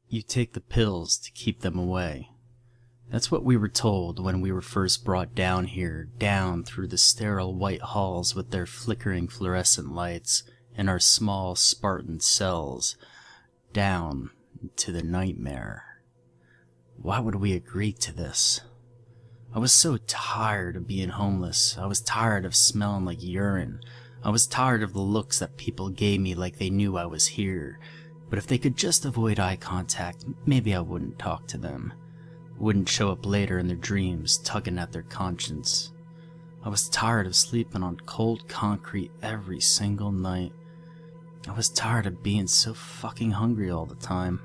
You take the pills to keep them away. That's what we were told when we were first brought down here, down through the sterile white halls with their flickering fluorescent lights and our small Spartan cells, down to the nightmare. Why would we agree to this? I was so tired of being homeless. I was tired of smelling like urine. I was tired of the looks that people gave me like they knew I was here. But if they could just avoid eye contact, maybe I wouldn't talk to them. Wouldn't show up later in their dreams, tugging at their conscience. I was tired of sleeping on cold concrete every single night. I was tired of being so fucking hungry all the time.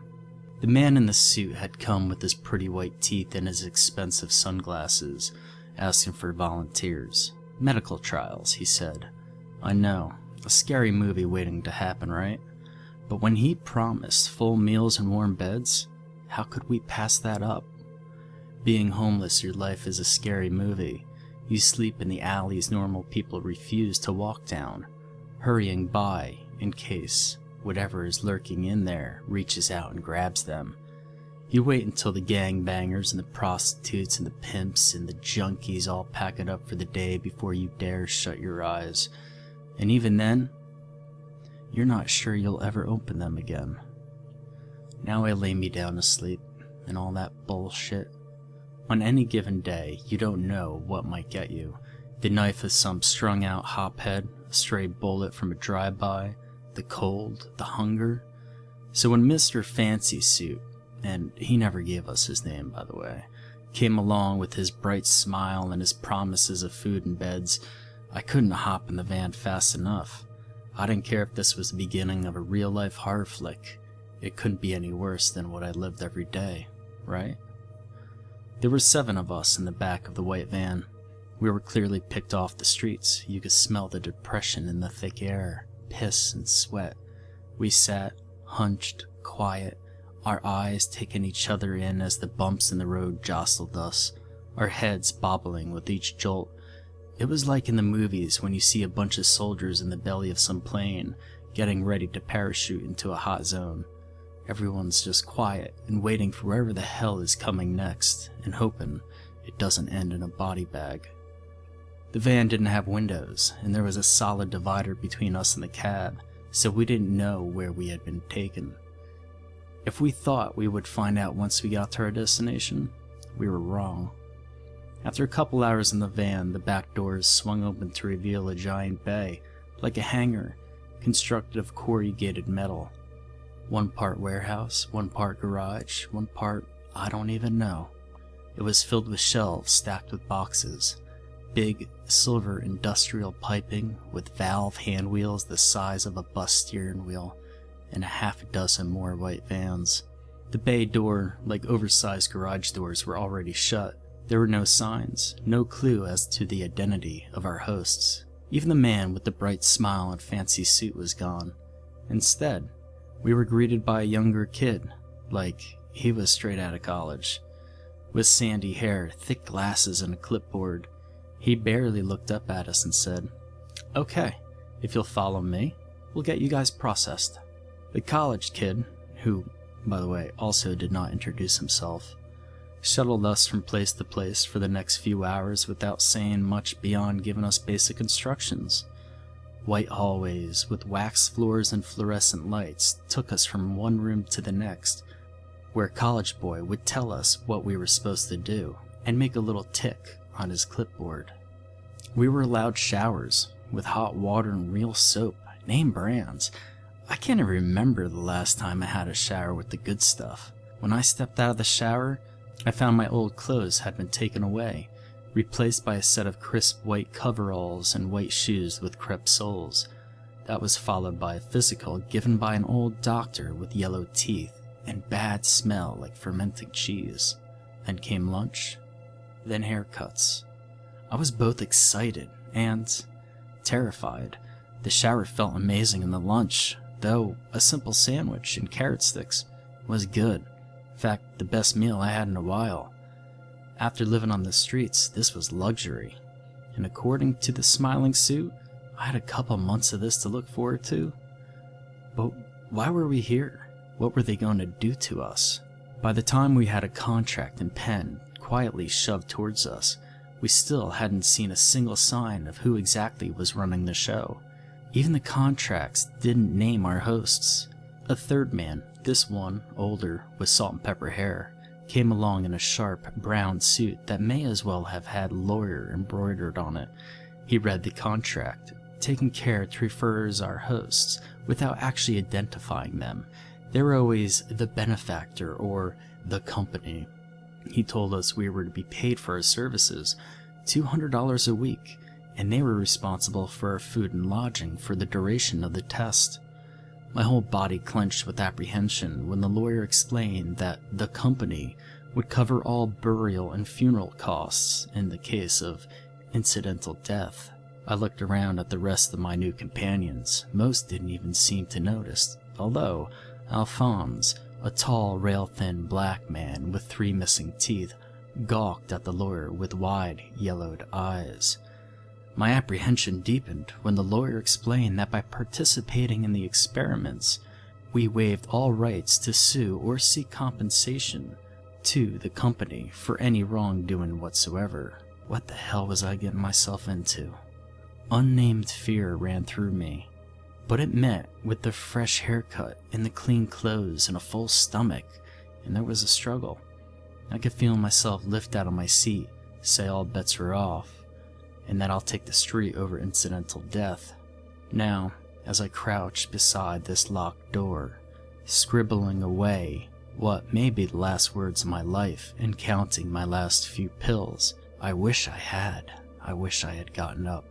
The man in the suit had come with his pretty white teeth and his expensive sunglasses, asking for volunteers. Medical trials, he said. I know, a scary movie waiting to happen, right? But when he promised full meals and warm beds, how could we pass that up? Being homeless, your life is a scary movie. You sleep in the alleys normal people refuse to walk down, hurrying by in case whatever is lurking in there reaches out and grabs them. You wait until the gangbangers and the prostitutes and the pimps and the junkies all pack it up for the day before you dare shut your eyes. And even then, you're not sure you'll ever open them again. Now I lay me down to sleep and all that bullshit. On any given day, you don't know what might get you. The knife of some strung out hophead, a stray bullet from a drive-by, the cold, the hunger. So when Mr. Fancy Suit, and he never gave us his name by the way, came along with his bright smile and his promises of food and beds, I couldn't hop in the van fast enough. I didn't care if this was the beginning of a real-life horror flick. It couldn't be any worse than what I lived every day, right? There were 7 of us in the back of the white van. We were clearly picked off the streets. You could smell the depression in the thick air, piss and sweat. We sat, hunched, quiet, our eyes taking each other in as the bumps in the road jostled us, our heads bobbling with each jolt. It was like in the movies when you see a bunch of soldiers in the belly of some plane, getting ready to parachute into a hot zone. Everyone's just quiet and waiting for wherever the hell is coming next, and hoping it doesn't end in a body bag. The van didn't have windows, and there was a solid divider between us and the cab, so we didn't know where we had been taken. If we thought we would find out once we got to our destination, we were wrong. After a couple hours in the van, the back doors swung open to reveal a giant bay, like a hangar, constructed of corrugated metal. 1 part warehouse, 1 part garage, 1 part I don't even know. It was filled with shelves stacked with boxes, big silver industrial piping with valve hand wheels the size of a bus steering wheel, and a half a dozen more white vans. The bay door, like oversized garage doors, were already shut. There were no signs, no clue as to the identity of our hosts. Even the man with the bright smile and fancy suit was gone. Instead, we were greeted by a younger kid, like he was straight out of college. With sandy hair, thick glasses, and a clipboard. He barely looked up at us and said, "Okay, if you'll follow me, we'll get you guys processed." The college kid, who, by the way, also did not introduce himself, shuttled us from place to place for the next few hours without saying much beyond giving us basic instructions. White hallways with wax floors and fluorescent lights took us from one room to the next, where College Boy would tell us what we were supposed to do and make a little tick on his clipboard. We were allowed showers with hot water and real soap, name brands. I can't even remember the last time I had a shower with the good stuff. When I stepped out of the shower, I found my old clothes had been taken away, replaced by a set of crisp white coveralls and white shoes with crepe soles. That was followed by a physical given by an old doctor with yellow teeth and bad smell like fermenting cheese. Then came lunch, then haircuts. I was both excited and terrified. The shower felt amazing and the lunch, though a simple sandwich and carrot sticks, was good. In fact, the best meal I had in a while. After living on the streets, this was luxury. And according to the smiling suit, I had a couple months of this to look forward to. But why were we here? What were they going to do to us? By the time we had a contract and pen quietly shoved towards us, we still hadn't seen a single sign of who exactly was running the show. Even the contracts didn't name our hosts. A third man, this one, older, with salt and pepper hair, came along in a sharp brown suit that may as well have had lawyer embroidered on it. He read the contract, taking care to refer as our hosts without actually identifying them. They were always the benefactor or the company. He told us we were to be paid for our services, $200 a week, and they were responsible for our food and lodging for the duration of the test. My whole body clenched with apprehension when the lawyer explained that the company would cover all burial and funeral costs in the case of incidental death. I looked around at the rest of my new companions. Most didn't even seem to notice, although Alphonse, a tall, rail-thin black man with 3 missing teeth, gawked at the lawyer with wide, yellowed eyes. My apprehension deepened when the lawyer explained that by participating in the experiments, we waived all rights to sue or seek compensation to the company for any wrongdoing whatsoever. What the hell was I getting myself into? Unnamed fear ran through me, but it met with the fresh haircut and the clean clothes and a full stomach, and there was a struggle. I could feel myself lift out of my seat, say all bets are off, and that I'll take the street over incidental death. Now, as I crouched beside this locked door, scribbling away what may be the last words of my life and counting my last few pills, I wish I had gotten up.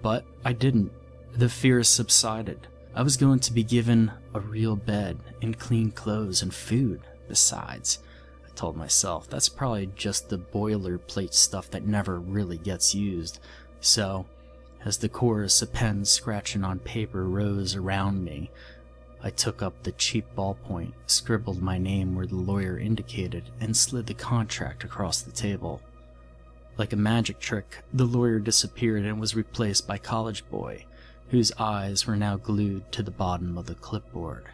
But I didn't. The fear subsided. I was going to be given a real bed and clean clothes and food. Besides, I told myself, that's probably just the boilerplate stuff that never really gets used. So, as the chorus of pens scratching on paper rose around me, I took up the cheap ballpoint, scribbled my name where the lawyer indicated, and slid the contract across the table. Like a magic trick, the lawyer disappeared and was replaced by College Boy, whose eyes were now glued to the bottom of the clipboard.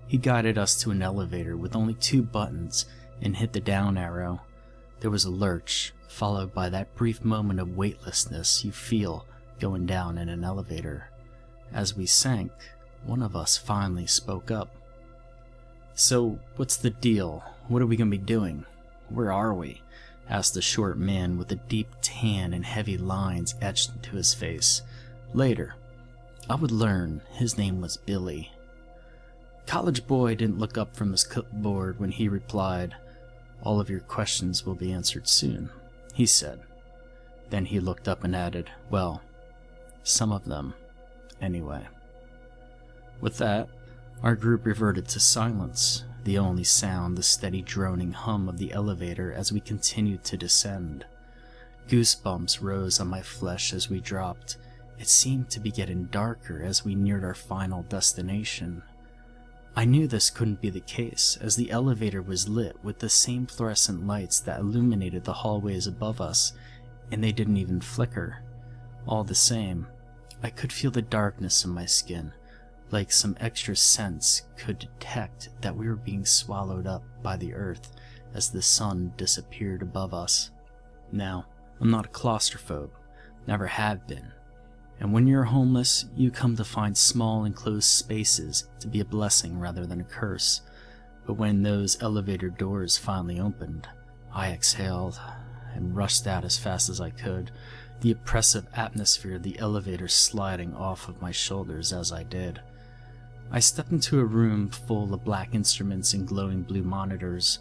He guided us to an elevator with only 2 buttons and hit the down arrow. There was a lurch, followed by that brief moment of weightlessness you feel going down in an elevator. As we sank, one of us finally spoke up. "So, what's the deal? What are we going to be doing? Where are we?" asked the short man with a deep tan and heavy lines etched into his face. Later, I would learn his name was Billy. College Boy didn't look up from his clipboard when he replied, "All of your questions will be answered soon," he said. Then he looked up and added, "Well, some of them, anyway." With that, our group reverted to silence, the only sound the steady droning hum of the elevator as we continued to descend. Goosebumps rose on my flesh as we dropped. It seemed to be getting darker as we neared our final destination. I knew this couldn't be the case, as the elevator was lit with the same fluorescent lights that illuminated the hallways above us, and they didn't even flicker. All the same, I could feel the darkness in my skin, like some extra sense could detect that we were being swallowed up by the earth as the sun disappeared above us. Now, I'm not a claustrophobe, never have been, and when you're homeless, you come to find small enclosed spaces to be a blessing rather than a curse. But when those elevator doors finally opened, I exhaled and rushed out as fast as I could, the oppressive atmosphere of the elevator sliding off of my shoulders as I did. I stepped into a room full of black instruments and glowing blue monitors.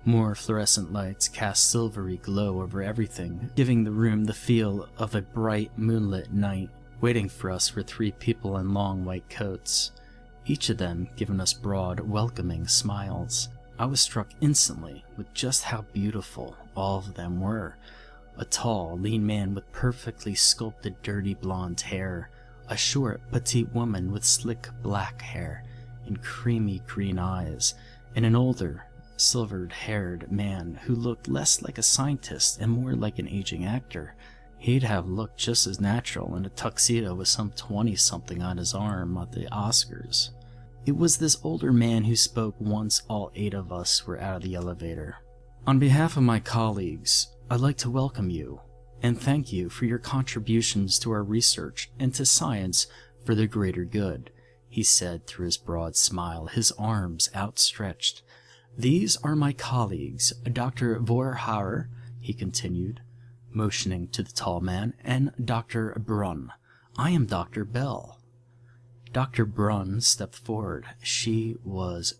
More fluorescent lights cast silvery glow over everything, giving the room the feel of a bright moonlit night. Waiting for us were 3 people in long white coats, each of them giving us broad, welcoming smiles. I was struck instantly with just how beautiful all of them were. A tall, lean man with perfectly sculpted dirty blonde hair, a short, petite woman with slick black hair and creamy green eyes, and an older, silvered-haired man who looked less like a scientist and more like an aging actor. He'd have looked just as natural in a tuxedo with some 20-something on his arm at the Oscars. It was this older man who spoke once all 8 of us were out of the elevator. "On behalf of my colleagues, I'd like to welcome you and thank you for your contributions to our research and to science for the greater good," he said through his broad smile, his arms outstretched. "These are my colleagues, Dr. Vorhauer," he continued, motioning to the tall man, "and Dr. Brunn. I am Dr. Bell." Dr. Brunn stepped forward. She was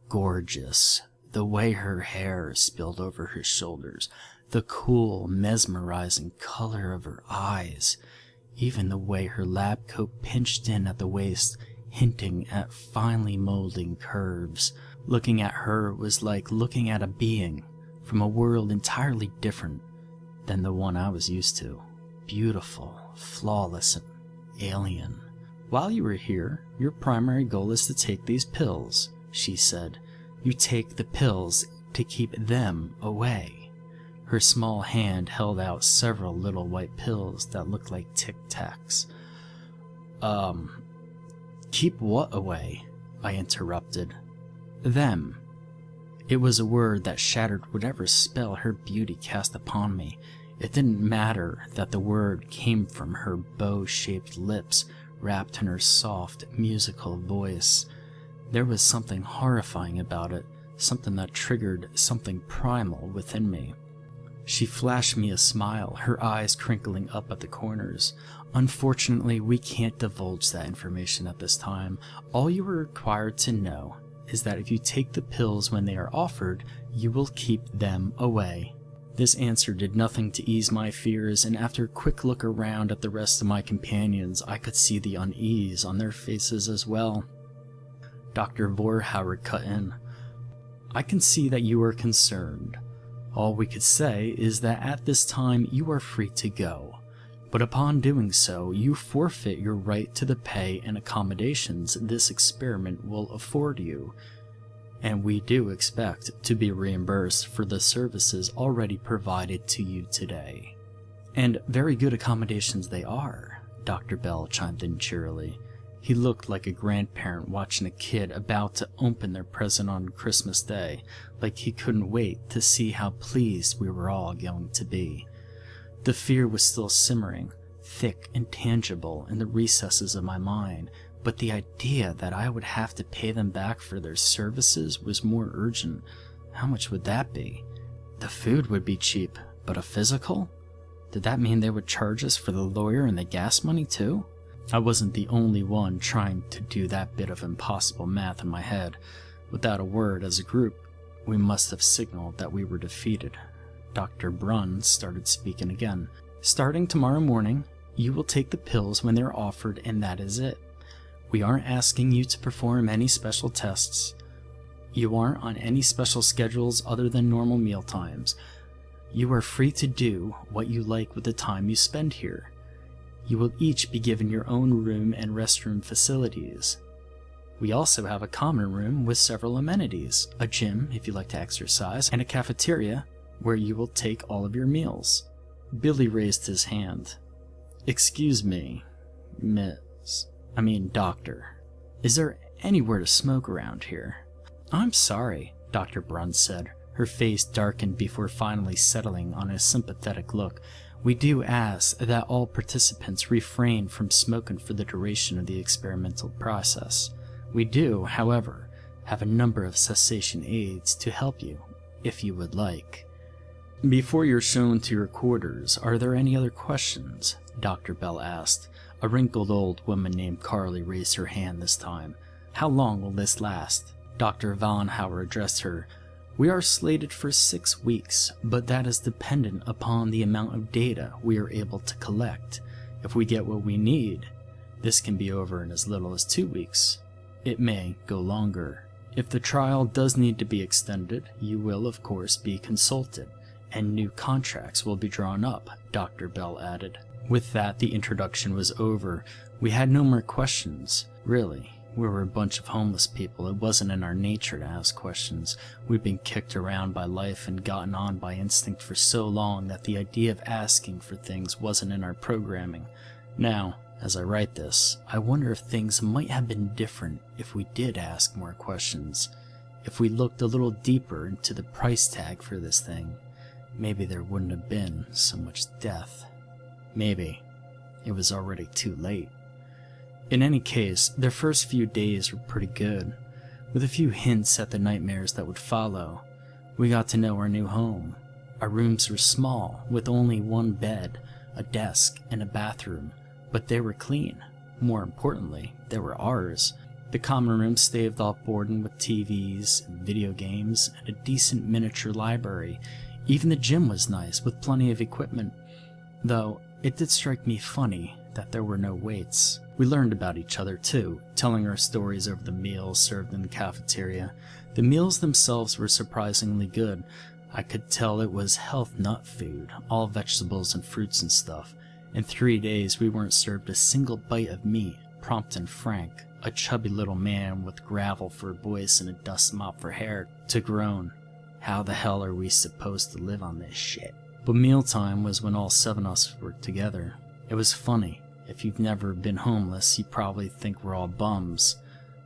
gorgeous. The way her hair spilled over her shoulders, the cool, mesmerizing color of her eyes, even the way her lab coat pinched in at the waist, hinting at finely molding curves. Looking at her was like looking at a being from a world entirely different than the one I was used to. Beautiful, flawless, and alien. "While you are here, your primary goal is to take these pills," she said. "You take the pills to keep them away." Her small hand held out several little white pills that looked like Tic Tacs. Keep what away?" I interrupted. "Them." It was a word that shattered whatever spell her beauty cast upon me. It didn't matter that the word came from her bow-shaped lips, wrapped in her soft, musical voice. There was something horrifying about it, something that triggered something primal within me. She flashed me a smile, her eyes crinkling up at the corners. "Unfortunately, we can't divulge that information at this time. All you are required to know is that if you take the pills when they are offered, you will keep them away." This answer did nothing to ease my fears, and after a quick look around at the rest of my companions, I could see the unease on their faces as well. Dr. Vorhauer cut in. "I can see that you are concerned. All we could say is that at this time you are free to go, but upon doing so, you forfeit your right to the pay and accommodations this experiment will afford you, and we do expect to be reimbursed for the services already provided to you today." "And very good accommodations they are," Dr. Bell chimed in cheerily. He looked like a grandparent watching a kid about to open their present on Christmas Day, like he couldn't wait to see how pleased we were all going to be. The fear was still simmering, thick and tangible in the recesses of my mind, but the idea that I would have to pay them back for their services was more urgent. How much would that be? The food would be cheap, but a physical? Did that mean they would charge us for the lawyer and the gas money too? I wasn't the only one trying to do that bit of impossible math in my head. Without a word, as a group, we must have signaled that we were defeated. Dr. Brunn started speaking again. "Starting tomorrow morning, you will take the pills when they're offered, and that is it. We aren't asking you to perform any special tests. You aren't on any special schedules other than normal meal times. You are free to do what you like with the time you spend here. You will each be given your own room and restroom facilities. We also have a common room with several amenities, a gym if you like to exercise, and a cafeteria where you will take all of your meals." Billy raised his hand. "Excuse me, Doctor. Is there anywhere to smoke around here?" "I'm sorry," Dr. Brunn said. Her face darkened before finally settling on a sympathetic look. "We do ask that all participants refrain from smoking for the duration of the experimental process. We do, however, have a number of cessation aids to help you, if you would like." "Before you're shown to your quarters, are there any other questions?" Dr. Bell asked. A wrinkled old woman named Carly raised her hand this time. "How long will this last?" Dr. Vorhauer addressed her. "We are slated for 6 weeks, but that is dependent upon the amount of data we are able to collect. If we get what we need, this can be over in as little as 2 weeks. It may go longer. If the trial does need to be extended, you will of course be consulted, and new contracts will be drawn up," Dr. Bell added. With that, the introduction was over. We had no more questions, really. We were a bunch of homeless people. It wasn't in our nature to ask questions. We'd been kicked around by life and gotten on by instinct for so long that the idea of asking for things wasn't in our programming. Now, as I write this, I wonder if things might have been different if we did ask more questions. If we looked a little deeper into the price tag for this thing, maybe there wouldn't have been so much death. Maybe it was already too late. In any case, their first few days were pretty good, with a few hints at the nightmares that would follow. We got to know our new home. Our rooms were small, with only one bed, a desk, and a bathroom, but they were clean. More importantly, they were ours. The common room staved off boarding with TVs, and video games, and a decent miniature library. Even the gym was nice, with plenty of equipment. Though, it did strike me funny that there were no waits. We learned about each other too, telling our stories over the meals served in the cafeteria. The meals themselves were surprisingly good. I could tell it was health nut food, all vegetables and fruits and stuff. In 3 days we weren't served a single bite of meat. Prompt and Frank, a chubby little man with gravel for a voice and a dust mop for hair, to groan, "How the hell are we supposed to live on this shit?" But mealtime was when all 7 of us were together. It was funny. If you've never been homeless, you probably think we're all bums,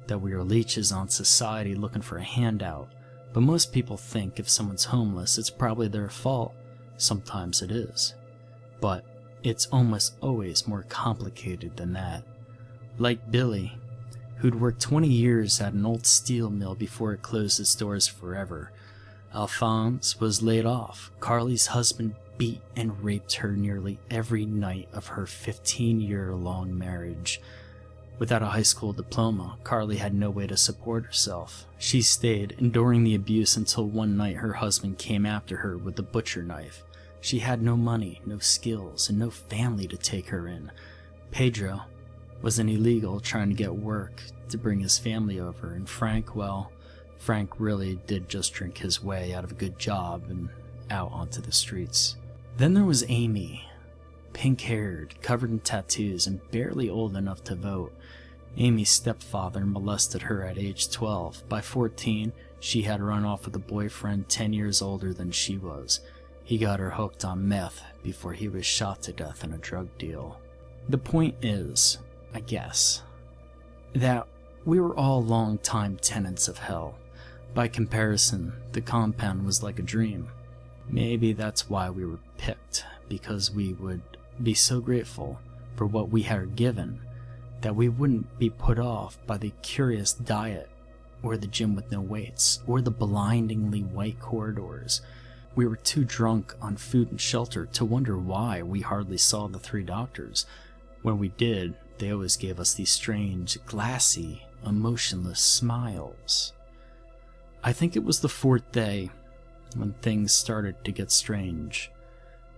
that we are leeches on society looking for a handout. But most people think if someone's homeless, it's probably their fault. Sometimes it is. But it's almost always more complicated than that. Like Billy, who'd worked 20 years at an old steel mill before it closed its doors forever. Alphonse was laid off. Carly's husband beat and raped her nearly every night of her 15-year-long marriage. Without a high school diploma, Carly had no way to support herself. She stayed, enduring the abuse until one night her husband came after her with a butcher knife. She had no money, no skills, and no family to take her in. Pedro was an illegal trying to get work to bring his family over, and Frank, well, Frank really did just drink his way out of a good job and out onto the streets. Then there was Amy, pink-haired, covered in tattoos, and barely old enough to vote. Amy's stepfather molested her at age 12. By 14, she had run off with a boyfriend 10 years older than she was. He got her hooked on meth before he was shot to death in a drug deal. The point is, I guess, that we were all long-time tenants of hell. By comparison, the compound was like a dream. Maybe that's why we were picked, because we would be so grateful for what we had given that we wouldn't be put off by the curious diet, or the gym with no weights, or the blindingly white corridors. We were too drunk on food and shelter to wonder why we hardly saw the 3 doctors. When we did, they always gave us these strange, glassy, emotionless smiles. I think it was the 4th day when things started to get strange.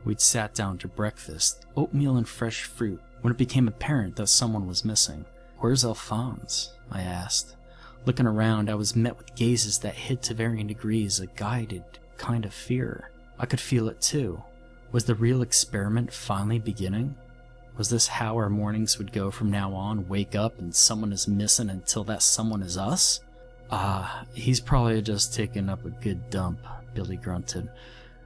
We'd sat down to breakfast, oatmeal and fresh fruit, when it became apparent that someone was missing. "Where's Alphonse?" I asked. Looking around, I was met with gazes that hid to varying degrees a guided kind of fear. I could feel it too. Was the real experiment finally beginning? Was this how our mornings would go from now on? Wake up and someone is missing until that someone is us? He's probably just taking up a good dump, Billy grunted.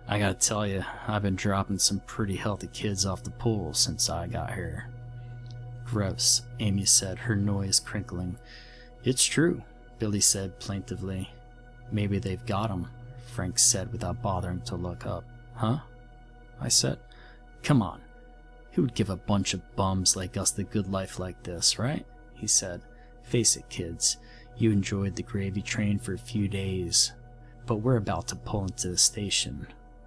"I gotta tell you, I've been dropping some pretty healthy kids off the pool since I got here." "Gross," Amy said, her noise crinkling. "It's true," Billy said plaintively. "Maybe they've got him," Frank said without bothering to look up. "Huh?" I said. "Come on. Who would give a bunch of bums like us the good life like this, right?" he said. "Face it, kids. You enjoyed the gravy train for a few days, but we're about to pull into the station.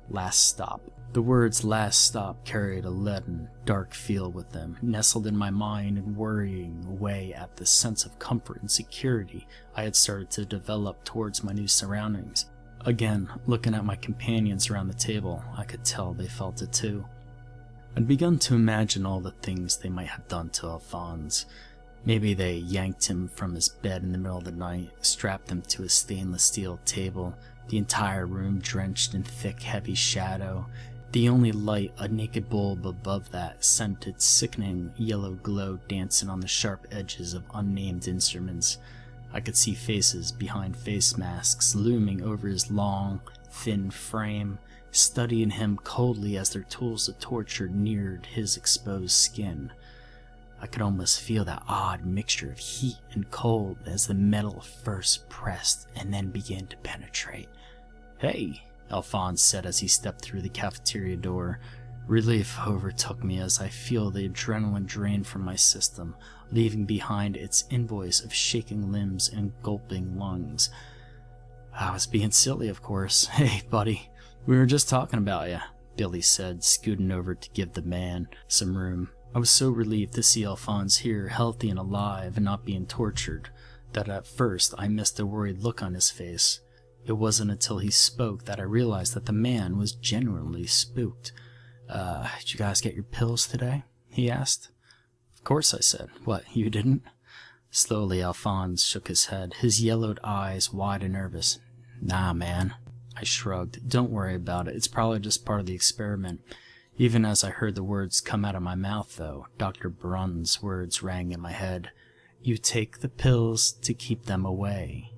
Last stop." The words "last stop" carried a leaden, dark feel with them, nestled in my mind and worrying away at the sense of comfort and security I had started to develop towards my new surroundings. Again, looking at my companions around the table, I could tell they felt it too. I'd begun to imagine all the things they might have done to Alphonse. Maybe they yanked him from his bed in the middle of the night, strapped him to a stainless steel table, the entire room drenched in thick, heavy shadow. The only light, a naked bulb above that, sent its sickening yellow glow dancing on the sharp edges of unnamed instruments. I could see faces behind face masks looming over his long, thin frame, studying him coldly as their tools of torture neared his exposed skin. I could almost feel that odd mixture of heat and cold as the metal first pressed and then began to penetrate. "Hey," Alphonse said as he stepped through the cafeteria door. Relief overtook me as I feel the adrenaline drain from my system, leaving behind its invoice of shaking limbs and gulping lungs. I was being silly, of course. "Hey, buddy, we were just talking about you," Billy said, scooting over to give the man some room. I was so relieved to see Alphonse here, healthy and alive and not being tortured, that at first I missed the worried look on his face. It wasn't until he spoke that I realized that the man was genuinely spooked. Did you guys get your pills today?" he asked. "Of course," I said. "What, you didn't?" Slowly, Alphonse shook his head, his yellowed eyes wide and nervous. "Nah, man." I shrugged. "Don't worry about it. It's probably just part of the experiment." Even as I heard the words come out of my mouth, though, Dr. Brun's words rang in my head. "You take the pills to keep them away."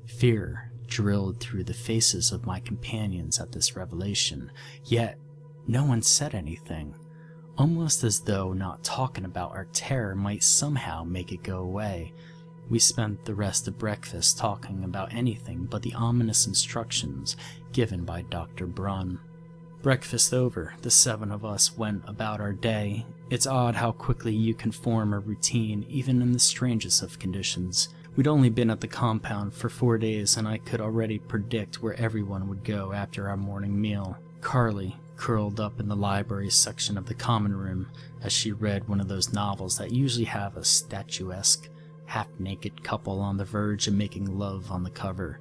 Fear drilled through the faces of my companions at this revelation, yet no one said anything, almost as though not talking about our terror might somehow make it go away. We spent the rest of breakfast talking about anything but the ominous instructions given by Dr. Brun. Breakfast over, the 7 of us went about our day. It's odd how quickly you can form a routine, even in the strangest of conditions. We'd only been at the compound for 4 days, and I could already predict where everyone would go after our morning meal. Carly curled up in the library section of the common room as she read one of those novels that usually have a statuesque, half-naked couple on the verge of making love on the cover.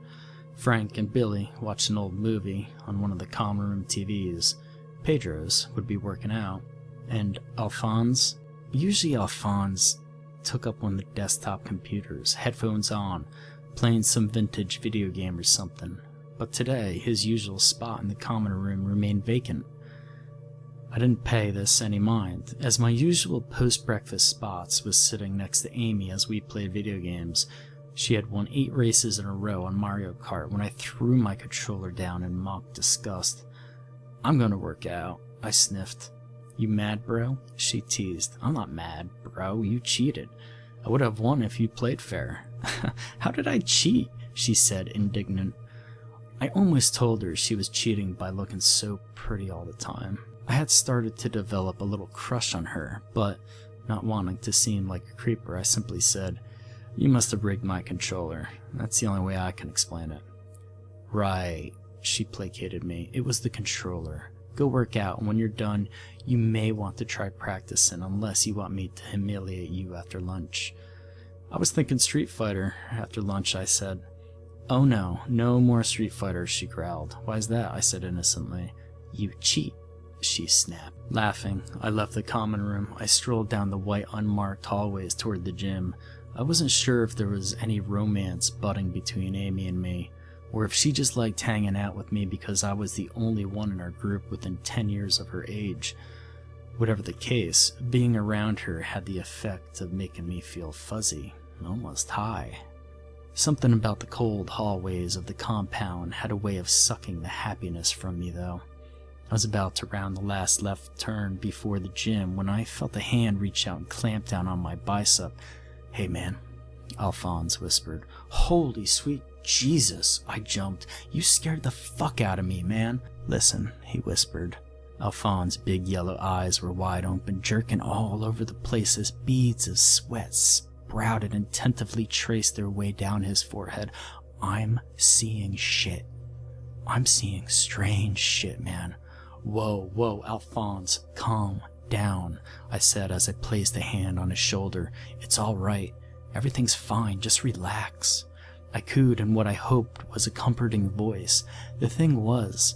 Frank and Billy watched an old movie on one of the common room TVs. Pedro's would be working out. And Alphonse? Usually Alphonse took up one of the desktop computers, headphones on, playing some vintage video game or something. But today, his usual spot in the common room remained vacant. I didn't pay this any mind, as my usual post-breakfast spots was sitting next to Amy as we played video games. She had won 8 races in a row on Mario Kart when I threw my controller down in mock disgust. "I'm gonna work out," I sniffed. "You mad, bro?" she teased. "I'm not mad, bro. You cheated. I would have won if you played fair." "How did I cheat?" she said, indignant. I almost told her she was cheating by looking so pretty all the time. I had started to develop a little crush on her, but not wanting to seem like a creeper, I simply said, "You must have rigged my controller. That's the only way I can explain it." "Right," she placated me. "It was the controller. Go work out, and when you're done, you may want to try practicing unless you want me to humiliate you after lunch." "I was thinking Street Fighter after lunch," I said. "Oh no, no more Street Fighter," she growled. "Why's that?" I said innocently. "You cheat," she snapped. Laughing, I left the common room. I strolled down the white unmarked hallways toward the gym. I wasn't sure if there was any romance budding between Amy and me, or if she just liked hanging out with me because I was the only one in our group within 10 years of her age. Whatever the case, being around her had the effect of making me feel fuzzy, almost high. Something about the cold hallways of the compound had a way of sucking the happiness from me, though. I was about to round the last left turn before the gym when I felt a hand reach out and clamp down on my bicep. "Hey man," Alphonse whispered. "Holy sweet Jesus," I jumped. "You scared the fuck out of me, man." "Listen," he whispered. Alphonse's big yellow eyes were wide open, jerking all over the place as beads of sweat sprouted and tentatively traced their way down his forehead. "I'm seeing shit. I'm seeing strange shit, man." Whoa, Alphonse, calm down," I said as I placed a hand on his shoulder. "It's all right. Everything's fine. Just relax." I cooed in what I hoped was a comforting voice. The thing was,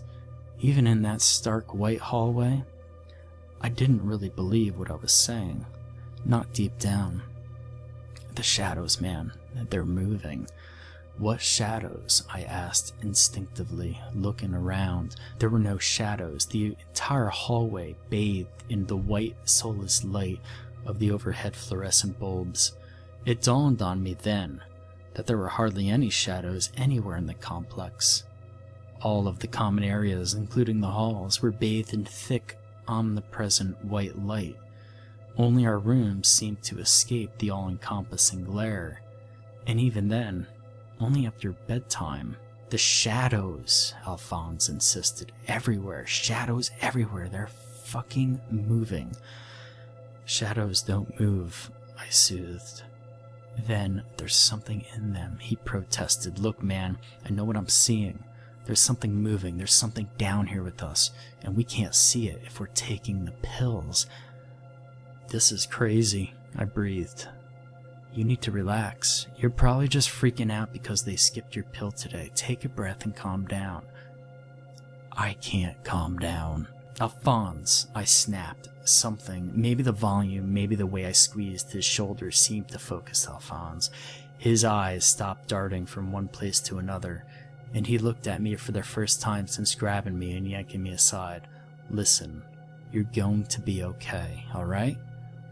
even in that stark white hallway, I didn't really believe what I was saying. Not deep down. The shadows, man, they're moving. "What shadows?" I asked instinctively, looking around. There were no shadows. The entire hallway bathed in the white, soulless light of the overhead fluorescent bulbs. It dawned on me then that there were hardly any shadows anywhere in the complex. All of the common areas, including the halls, were bathed in thick, omnipresent white light. Only our rooms seemed to escape the all-encompassing glare, and even then, only after bedtime. "The shadows," Alphonse insisted. "Everywhere. Shadows everywhere. They're fucking moving." "Shadows don't move," I soothed. "Then there's something in them," he protested. "Look, man, I know what I'm seeing. There's something moving. There's something down here with us, and we can't see it if we're taking the pills." "This is crazy," I breathed. "You need to relax. You're probably just freaking out because they skipped your pill today. Take a breath and calm down." "I can't calm down." "Alphonse," I snapped. Something, maybe the volume, maybe the way I squeezed his shoulder, seemed to focus Alphonse. His eyes stopped darting from one place to another, and he looked at me for the first time since grabbing me and yanking me aside. "Listen, you're going to be okay, alright?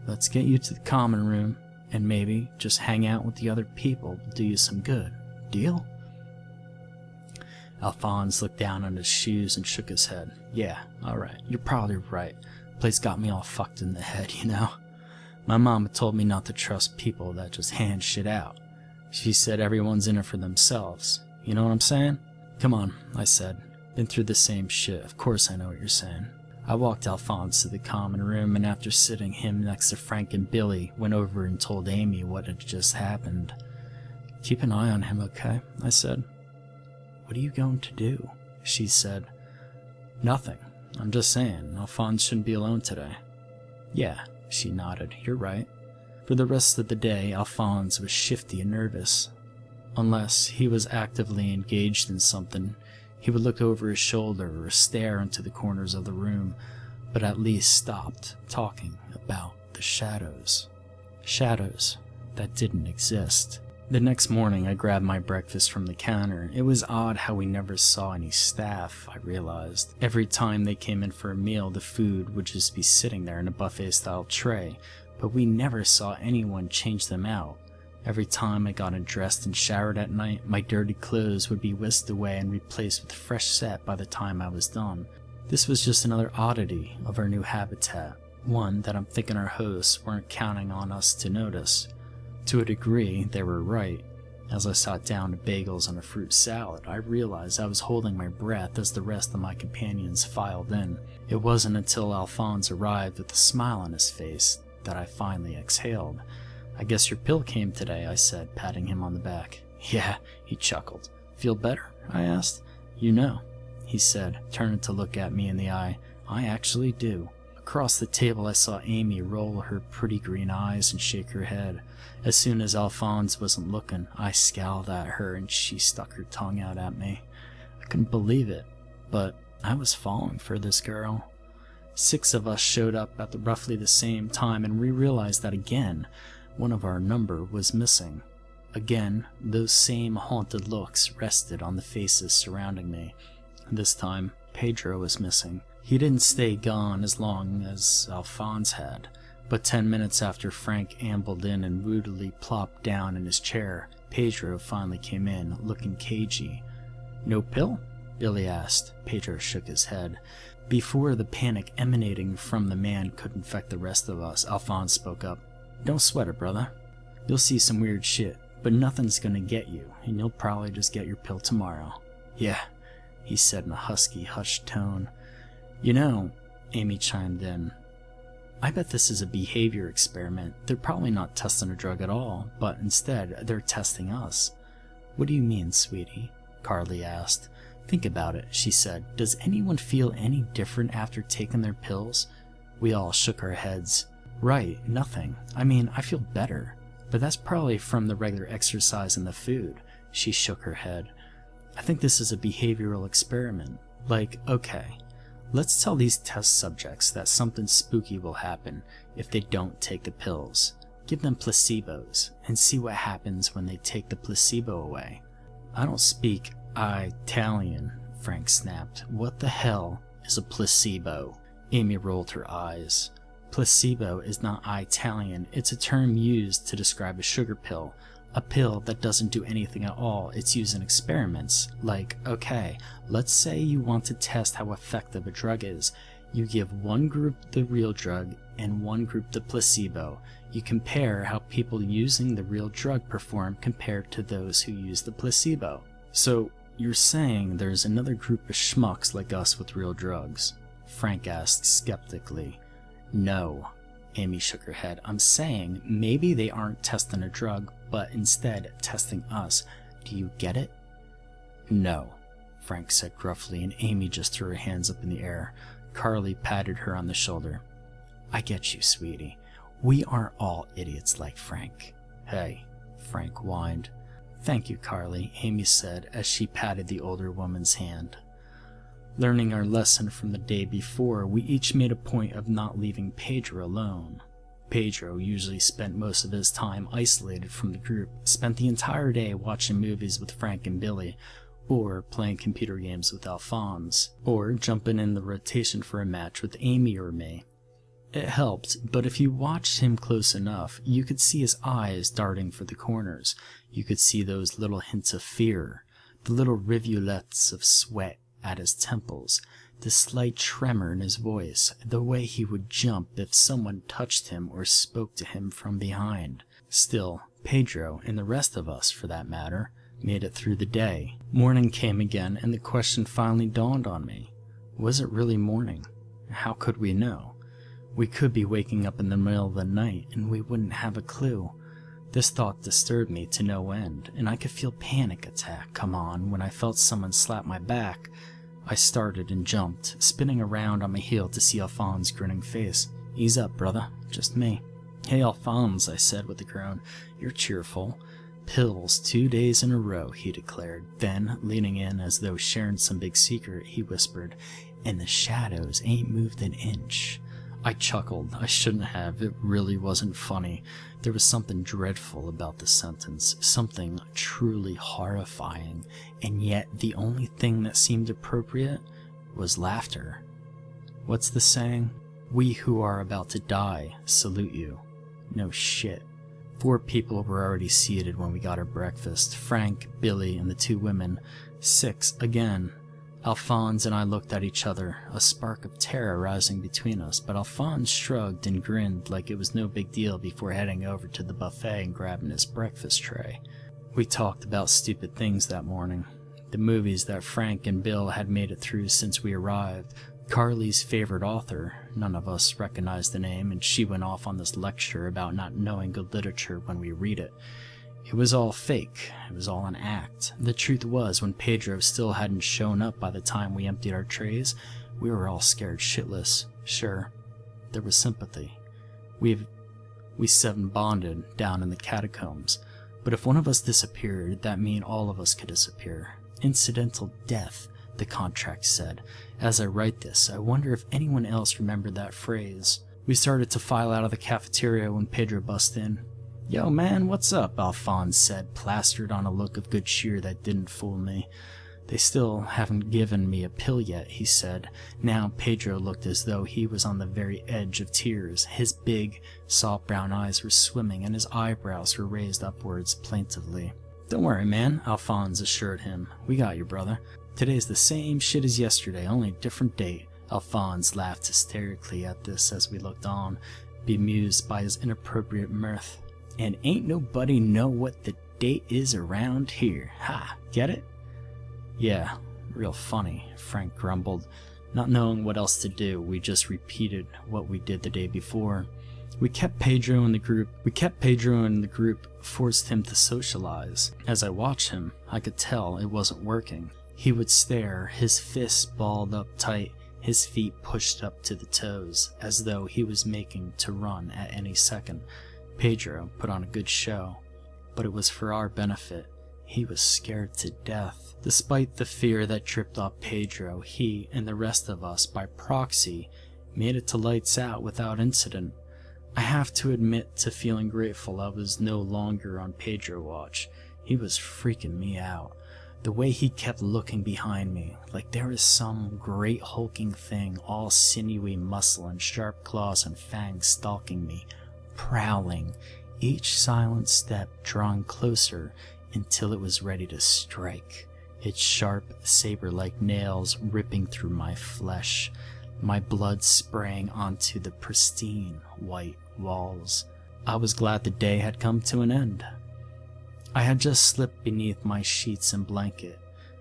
Let's get you to the common room, and maybe just hang out with the other people will do you some good. Deal?" Alphonse looked down on his shoes and shook his head. "Yeah, alright, you're probably right. Place got me all fucked in the head, you know? My mama told me not to trust people that just hand shit out. She said everyone's in it for themselves. You know what I'm saying?" "Come on," I said. "Been through the same shit. Of course I know what you're saying." I walked Alphonse to the common room, and after sitting him next to Frank and Billy, went over and told Amy what had just happened. "Keep an eye on him, okay?" I said. "What are you going to do?" she said. "Nothing. I'm just saying, Alphonse shouldn't be alone today." "Yeah," she nodded. "You're right." For the rest of the day, Alphonse was shifty and nervous. Unless he was actively engaged in something, he would look over his shoulder or stare into the corners of the room, but at least stopped talking about the shadows. Shadows that didn't exist. The next morning, I grabbed my breakfast from the counter. It was odd how we never saw any staff, I realized. Every time they came in for a meal, the food would just be sitting there in a buffet-style tray, but we never saw anyone change them out. Every time I got undressed and showered at night, my dirty clothes would be whisked away and replaced with a fresh set by the time I was done. This was just another oddity of our new habitat, one that I'm thinking our hosts weren't counting on us to notice. To a degree, they were right. As I sat down to bagels and a fruit salad, I realized I was holding my breath as the rest of my companions filed in. It wasn't until Alphonse arrived with a smile on his face that I finally exhaled. "I guess your pill came today," I said, patting him on the back. "Yeah," he chuckled. "Feel better?" I asked. "You know," he said, turning to look at me in the eye, "I actually do." Across the table I saw Amy roll her pretty green eyes and shake her head. As soon as Alphonse wasn't looking, I scowled at her and she stuck her tongue out at me. I couldn't believe it, but I was falling for this girl. 6 of us showed up at roughly the same time, and we realized that again, one of our number was missing. Again, those same haunted looks rested on the faces surrounding me. This time, Pedro was missing. He didn't stay gone as long as Alphonse had, but 10 minutes after Frank ambled in and moodily plopped down in his chair, Pedro finally came in, looking cagey. "No pill?" Billy asked. Pedro shook his head. Before the panic emanating from the man could infect the rest of us, Alphonse spoke up. "Don't sweat it, brother. You'll see some weird shit, but nothing's gonna get you, and you'll probably just get your pill tomorrow." "Yeah," he said in a husky, hushed tone. "You know," Amy chimed in, "I bet this is a behavior experiment. They're probably not testing a drug at all, but instead, they're testing us." "What do you mean, sweetie?" Carly asked. "Think about it," she said. "Does anyone feel any different after taking their pills?" We all shook our heads. "Right, nothing. I mean, I feel better. But that's probably from the regular exercise and the food." She shook her head. "I think this is a behavioral experiment. Like, okay, let's tell these test subjects that something spooky will happen if they don't take the pills. Give them placebos, and see what happens when they take the placebo away. I don't speak Italian, Frank snapped. What the hell is a placebo? Amy rolled her eyes. Placebo is not Italian. It's a term used to describe a sugar pill. A pill that doesn't do anything at all. It's used in experiments. Like, okay, let's say you want to test how effective a drug is. You give one group the real drug and one group the placebo. You compare how people using the real drug perform compared to those who use the placebo. So, you're saying there's another group of schmucks like us with real drugs? Frank asked skeptically. No. Amy shook her head. I'm saying maybe they aren't testing a drug, but instead testing us. Do you get it? No, Frank said gruffly, and Amy just threw her hands up in the air. Carly patted her on the shoulder. I get you, sweetie. We aren't all idiots like Frank. Hey, Frank whined. Thank you, Carly, Amy said as she patted the older woman's hand. Learning our lesson from the day before, we each made a point of not leaving Pedro alone. Pedro usually spent most of his time isolated from the group, spent the entire day watching movies with Frank and Billy, or playing computer games with Alphonse, or jumping in the rotation for a match with Amy or me. It helped, but if you watched him close enough, you could see his eyes darting for the corners. You could see those little hints of fear, the little rivulets of sweat at his temples, the slight tremor in his voice, the way he would jump if someone touched him or spoke to him from behind. Still, Pedro, and the rest of us for that matter, made it through the day. Morning came again, and the question finally dawned on me. Was it really morning? How could we know? We could be waking up in the middle of the night, and we wouldn't have a clue. This thought disturbed me to no end, and I could feel panic attack come on when I felt someone slap my back. I started and jumped, spinning around on my heel to see Alphonse's grinning face. Ease up, brother. Just me. Hey, Alphonse, I said with a groan. You're cheerful. Pills 2 days in a row, he declared. Then, leaning in as though sharing some big secret, he whispered, and the shadows ain't moved an inch. I chuckled. I shouldn't have. It really wasn't funny. There was something dreadful about the sentence, something truly horrifying, and yet the only thing that seemed appropriate was laughter. What's the saying? We who are about to die salute you. No shit. 4 people were already seated when we got our breakfast. Frank, Billy, and the 2 women. 6 again. Alphonse and I looked at each other, a spark of terror rising between us, but Alphonse shrugged and grinned like it was no big deal before heading over to the buffet and grabbing his breakfast tray. We talked about stupid things that morning. The movies that Frank and Bill had made it through since we arrived. Carly's favorite author, none of us recognized the name, and she went off on this lecture about not knowing good literature when we read it. It was all fake. It was all an act. The truth was, when Pedro still hadn't shown up by the time we emptied our trays, we were all scared shitless. Sure, there was sympathy. We 7 bonded down in the catacombs. But if one of us disappeared, that meant all of us could disappear. Incidental death, the contract said. As I write this, I wonder if anyone else remembered that phrase. We started to file out of the cafeteria when Pedro busted in. Yo, man, what's up? Alphonse said, plastered on a look of good cheer that didn't fool me. They still haven't given me a pill yet, he said. Now Pedro looked as though he was on the very edge of tears. His big, soft brown eyes were swimming, and his eyebrows were raised upwards plaintively. Don't worry, man, Alphonse assured him. We got you, brother. Today's the same shit as yesterday, only a different date. Alphonse laughed hysterically at this as we looked on, bemused by his inappropriate mirth. And ain't nobody know what the date is around here. Ha, get it? Yeah, real funny, Frank grumbled. Not knowing what else to do, we just repeated what we did the day before. We kept Pedro in the group, forced him to socialize. As I watched him, I could tell it wasn't working. He would stare, his fists balled up tight, his feet pushed up to the toes, as though he was making to run at any second. Pedro put on a good show, but it was for our benefit. He was scared to death. Despite the fear that tripped off Pedro, he and the rest of us, by proxy, made it to lights out without incident. I have to admit to feeling grateful I was no longer on Pedro watch. He was freaking me out. The way he kept looking behind me, like there was some great hulking thing, all sinewy muscle and sharp claws and fangs stalking me, prowling, each silent step drawing closer until it was ready to strike, its sharp, saber-like nails ripping through my flesh, my blood spraying onto the pristine white walls. I was glad the day had come to an end. I had just slipped beneath my sheets and blanket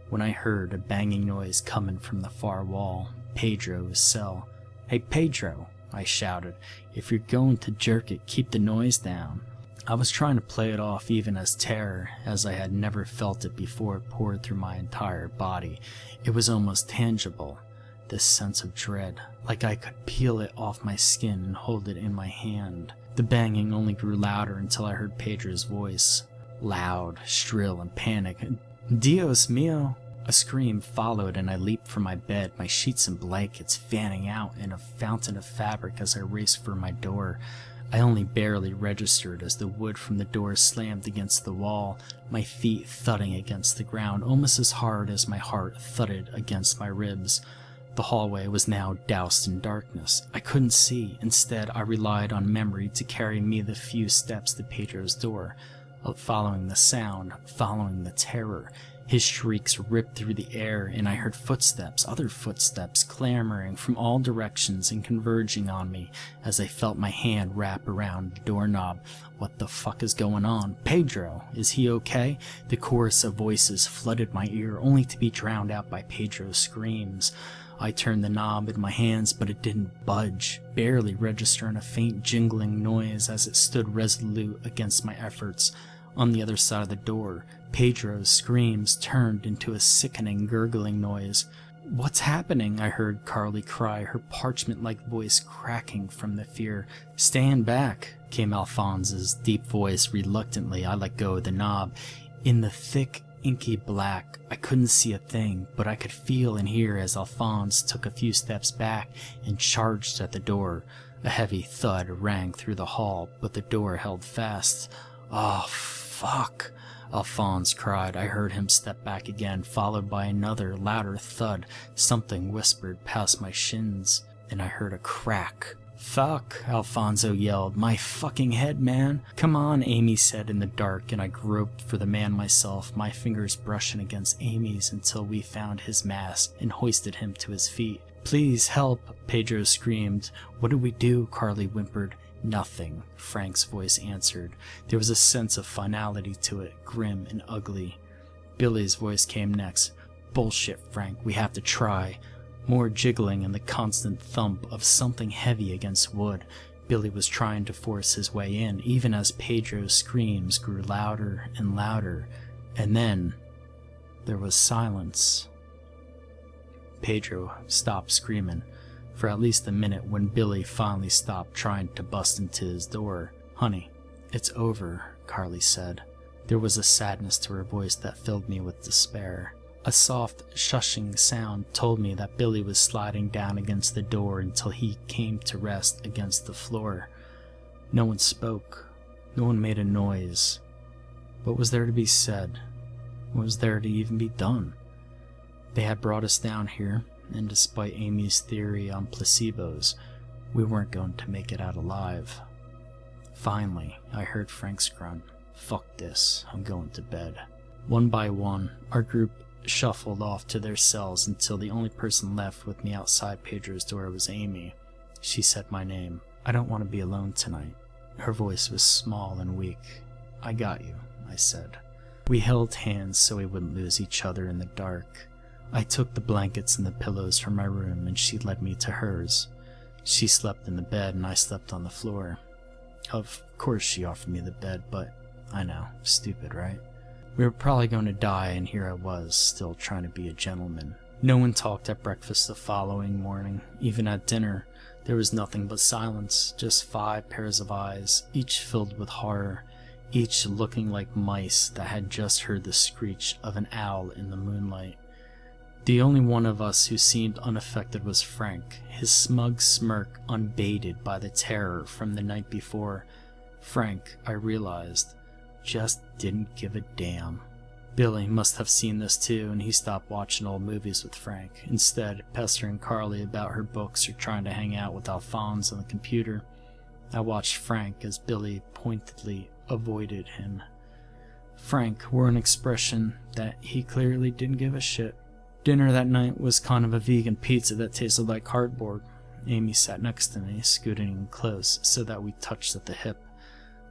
when I heard a banging noise coming from the far wall, Pedro's cell. "Hey Pedro," I shouted, "if you're going to jerk it, keep the noise down." I was trying to play it off even as terror, as I had never felt it before, poured through my entire body. It was almost tangible, this sense of dread, like I could peel it off my skin and hold it in my hand. The banging only grew louder until I heard Pedro's voice. Loud, shrill, and panicked. "Dios mío!" A scream followed, and I leaped from my bed, my sheets and blankets fanning out in a fountain of fabric as I raced for my door. I only barely registered as the wood from the door slammed against the wall, my feet thudding against the ground almost as hard as my heart thudded against my ribs. The hallway was now doused in darkness. I couldn't see. Instead, I relied on memory to carry me the few steps to Pedro's door. Following the sound, following the terror, his shrieks ripped through the air, and I heard footsteps, other footsteps, clamoring from all directions and converging on me as I felt my hand wrap around the doorknob. What the fuck is going on? Pedro, is he okay? The chorus of voices flooded my ear, only to be drowned out by Pedro's screams. I turned the knob in my hands, but it didn't budge, barely registering a faint jingling noise as it stood resolute against my efforts. On the other side of the door, Pedro's screams turned into a sickening gurgling noise. "What's happening?" I heard Carly cry, her parchment-like voice cracking from the fear. "Stand back," came Alphonse's deep voice. Reluctantly, I let go of the knob. In the thick, inky black, I couldn't see a thing, but I could feel and hear as Alphonse took a few steps back and charged at the door. A heavy thud rang through the hall, but the door held fast. "Oh, fuck," Alphonse cried. I heard him step back again, followed by another, louder thud. Something whispered past my shins, and I heard a crack. "Fuck," Alfonso yelled. "My fucking head, man." "Come on," Amy said in the dark, and I groped for the man myself, my fingers brushing against Amy's until we found his mask and hoisted him to his feet. "Please help," Pedro screamed. "What do we do?" Carly whimpered. "Nothing," Frank's voice answered. There was a sense of finality to it, grim and ugly. Billy's voice came next. "Bullshit, Frank, we have to try." More jiggling and the constant thump of something heavy against wood. Billy was trying to force his way in, even as Pedro's screams grew louder and louder. And then there was silence. Pedro stopped screaming for at least a minute when Billy finally stopped trying to bust into his door. "Honey, it's over," Carly said. There was a sadness to her voice that filled me with despair. A soft, shushing sound told me that Billy was sliding down against the door until he came to rest against the floor. No one spoke. No one made a noise. What was there to be said? What was there to even be done? They had brought us down here, and despite Amy's theory on placebos, we weren't going to make it out alive. Finally, I heard Frank's grunt. "Fuck this, I'm going to bed." One by one, our group shuffled off to their cells until the only person left with me outside Pedro's door was Amy. She said my name. "I don't want to be alone tonight." Her voice was small and weak. "I got you," I said. We held hands so we wouldn't lose each other in the dark. I took the blankets and the pillows from my room, and she led me to hers. She slept in the bed, and I slept on the floor. Of course she offered me the bed, but I know, stupid, right? We were probably going to die, and here I was, still trying to be a gentleman. No one talked at breakfast the following morning. Even at dinner, there was nothing but silence, just 5 pairs of eyes, each filled with horror, each looking like mice that had just heard the screech of an owl in the moonlight. The only one of us who seemed unaffected was Frank, his smug smirk unbaited by the terror from the night before. Frank, I realized, just didn't give a damn. Billy must have seen this too, and he stopped watching old movies with Frank, instead pestering Carly about her books or trying to hang out with Alphonse on the computer. I watched Frank as Billy pointedly avoided him. Frank wore an expression that he clearly didn't give a shit. Dinner that night was kind of a vegan pizza that tasted like cardboard. Amy sat next to me, scooting close so that we touched at the hip.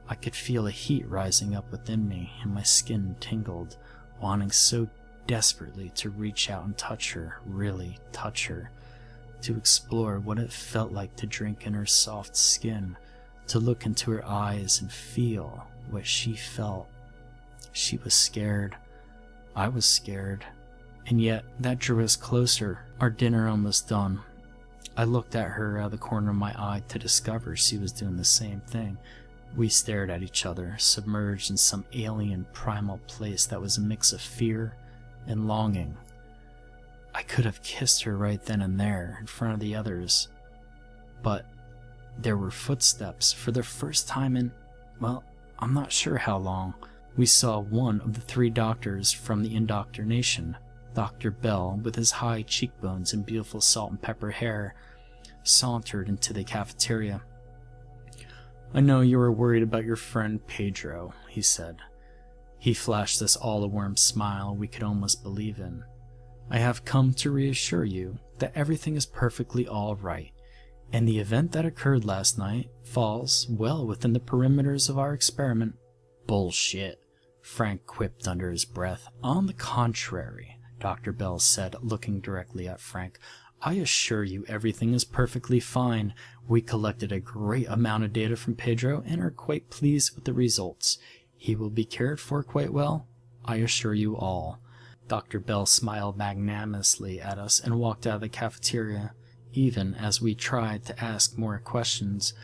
I could feel a heat rising up within me, and my skin tingled, wanting so desperately to reach out and touch her, really touch her, to explore what it felt like to drink in her soft skin, to look into her eyes and feel what she felt. She was scared. I was scared. And yet, that drew us closer, our dinner almost done. I looked at her out of the corner of my eye to discover she was doing the same thing. We stared at each other, submerged in some alien primal place that was a mix of fear and longing. I could have kissed her right then and there, in front of the others. But there were footsteps for the first time in, well, I'm not sure how long. We saw one of the 3 doctors from the indoctrination, Dr. Bell, with his high cheekbones and beautiful salt and pepper hair, sauntered into the cafeteria. "I know you were worried about your friend Pedro," he said. He flashed us all a warm smile we could almost believe in. "I have come to reassure you that everything is perfectly all right, and the event that occurred last night falls well within the perimeters of our experiment." "Bullshit," Frank quipped under his breath. "On the contrary," Dr. Bell said, looking directly at Frank, "I assure you everything is perfectly fine. We collected a great amount of data from Pedro and are quite pleased with the results. He will be cared for quite well, I assure you all." Dr. Bell smiled magnanimously at us and walked out of the cafeteria, even as we tried to ask more questions.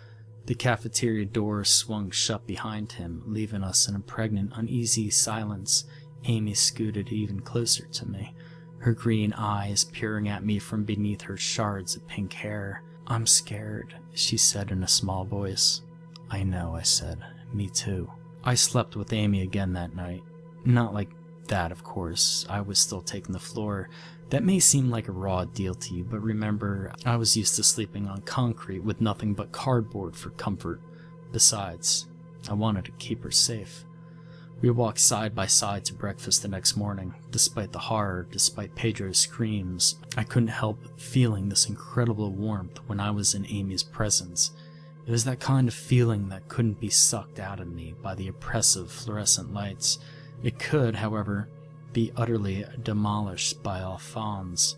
The cafeteria door swung shut behind him, leaving us in a pregnant, uneasy silence. Amy scooted even closer to me, her green eyes peering at me from beneath her shards of pink hair. "I'm scared," she said in a small voice. "I know," I said. "Me too." I slept with Amy again that night. Not like that, of course. I was still taking the floor. That may seem like a raw deal to you, but remember, I was used to sleeping on concrete with nothing but cardboard for comfort. Besides, I wanted to keep her safe. We walked side by side to breakfast the next morning. Despite the horror, despite Pedro's screams, I couldn't help feeling this incredible warmth when I was in Amy's presence. It was that kind of feeling that couldn't be sucked out of me by the oppressive fluorescent lights. It could, however, be utterly demolished by Alphonse.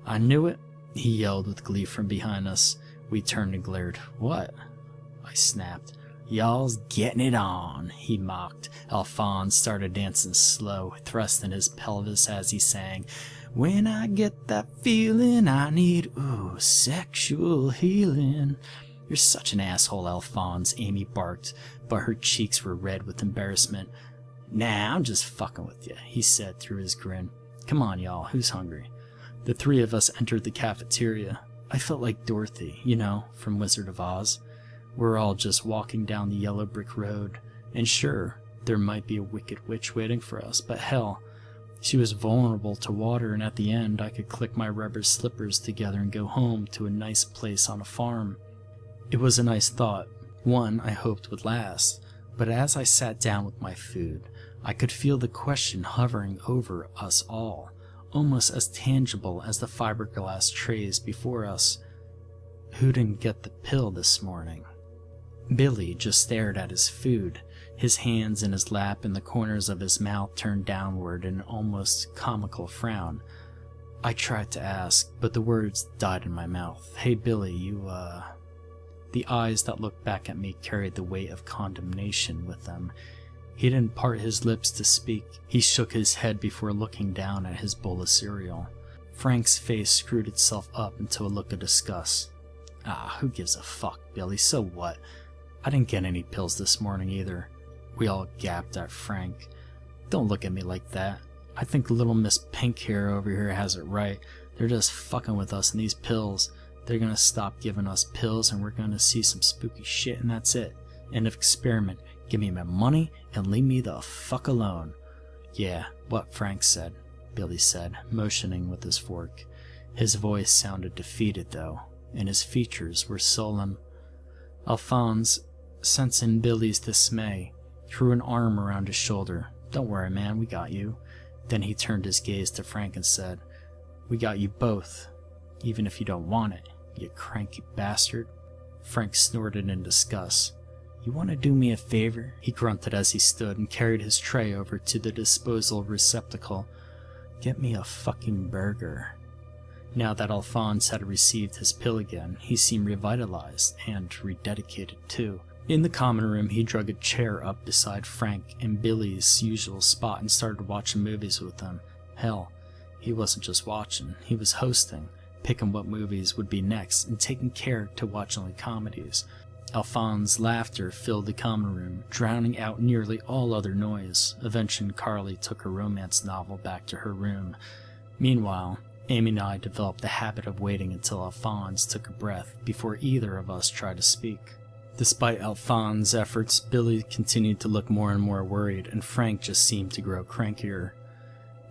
"I knew it!" he yelled with glee from behind us. We turned and glared. "What?" I snapped. "Y'all's getting it on," he mocked. Alphonse started dancing slow, thrusting his pelvis as he sang, "When I get that feeling I need, ooh, sexual healing." "You're such an asshole, Alphonse," Amy barked, but her cheeks were red with embarrassment. "Nah, I'm just fucking with you," he said through his grin. "Come on, y'all, who's hungry?" The 3 of us entered the cafeteria. I felt like Dorothy, from Wizard of Oz. We're all just walking down the yellow brick road, and sure, there might be a wicked witch waiting for us, but hell, she was vulnerable to water, and at the end I could click my rubber slippers together and go home to a nice place on a farm. It was a nice thought, one I hoped would last, but as I sat down with my food, I could feel the question hovering over us all, almost as tangible as the fiberglass trays before us. Who didn't get the pill this morning? Billy just stared at his food, his hands in his lap and the corners of his mouth turned downward in an almost comical frown. I tried to ask, but the words died in my mouth. "Hey Billy, you, The eyes that looked back at me carried the weight of condemnation with them. He didn't part his lips to speak. He shook his head before looking down at his bowl of cereal. Frank's face screwed itself up into a look of disgust. "Ah, who gives a fuck, Billy, so what? I didn't get any pills this morning either." We all gasped at Frank. "Don't look at me like that. I think little Miss Pink here over here has it right. They're just fucking with us and these pills. They're gonna stop giving us pills and we're gonna see some spooky shit and that's it. End of experiment. Give me my money and leave me the fuck alone." Yeah, what Frank said, Billy said, motioning with his fork. His voice sounded defeated, though, and his features were solemn. Alphonse, sensing Billy's dismay, threw an arm around his shoulder. Don't worry, man, we got you. Then he turned his gaze to Frank and said, We got you both, even if you don't want it, you cranky bastard. Frank snorted in disgust. You want to do me a favor? He grunted as he stood and carried his tray over to the disposal receptacle. Get me a fucking burger. Now that Alphonse had received his pill again, he seemed revitalized and rededicated too. In the common room, he drug a chair up beside Frank and Billy's usual spot and started watching movies with them. Hell, he wasn't just watching, he was hosting, picking what movies would be next and taking care to watch only comedies. Alphonse's laughter filled the common room, drowning out nearly all other noise. Eventually, Carly took her romance novel back to her room. Meanwhile, Amy and I developed the habit of waiting until Alphonse took a breath before either of us tried to speak. Despite Alphonse's efforts, Billy continued to look more and more worried, and Frank just seemed to grow crankier.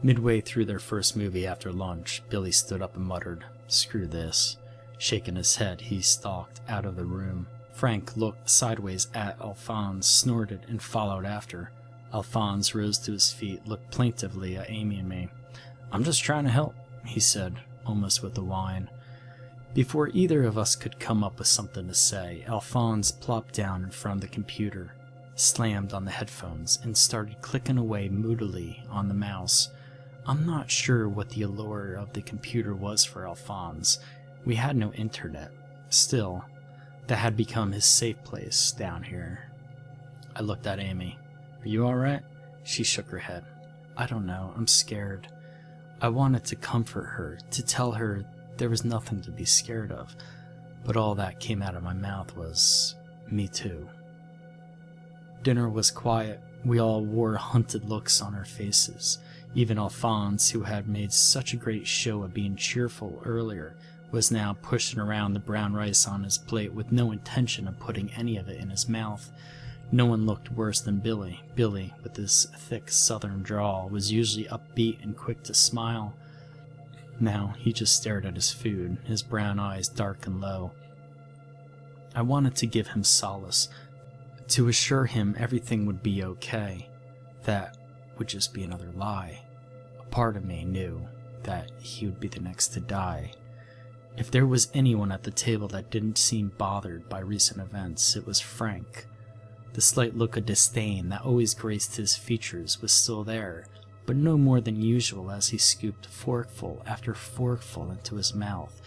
Midway through their first movie after lunch, Billy stood up and muttered, "Screw this." Shaking his head, he stalked out of the room. Frank looked sideways at Alphonse, snorted, and followed after. Alphonse rose to his feet, looked plaintively at Amy and me. "I'm just trying to help," he said, almost with a whine. Before either of us could come up with something to say, Alphonse plopped down in front of the computer, slammed on the headphones, and started clicking away moodily on the mouse. I'm not sure what the allure of the computer was for Alphonse. We had no internet. Still, that had become his safe place down here. I looked at Amy. "Are you alright?" She shook her head. "I don't know. I'm scared." I wanted to comfort her, to tell her there was nothing to be scared of, but all that came out of my mouth was, "Me too." Dinner was quiet. We all wore hunted looks on our faces. Even Alphonse, who had made such a great show of being cheerful earlier, was now pushing around the brown rice on his plate with no intention of putting any of it in his mouth. No one looked worse than Billy. Billy, with his thick southern drawl, was usually upbeat and quick to smile. Now he just stared at his food, his brown eyes dark and low. I wanted to give him solace, to assure him everything would be okay. That would just be another lie. A part of me knew that he would be the next to die. If there was anyone at the table that didn't seem bothered by recent events, it was Frank. The slight look of disdain that always graced his features was still there, but no more than usual as he scooped forkful after forkful into his mouth.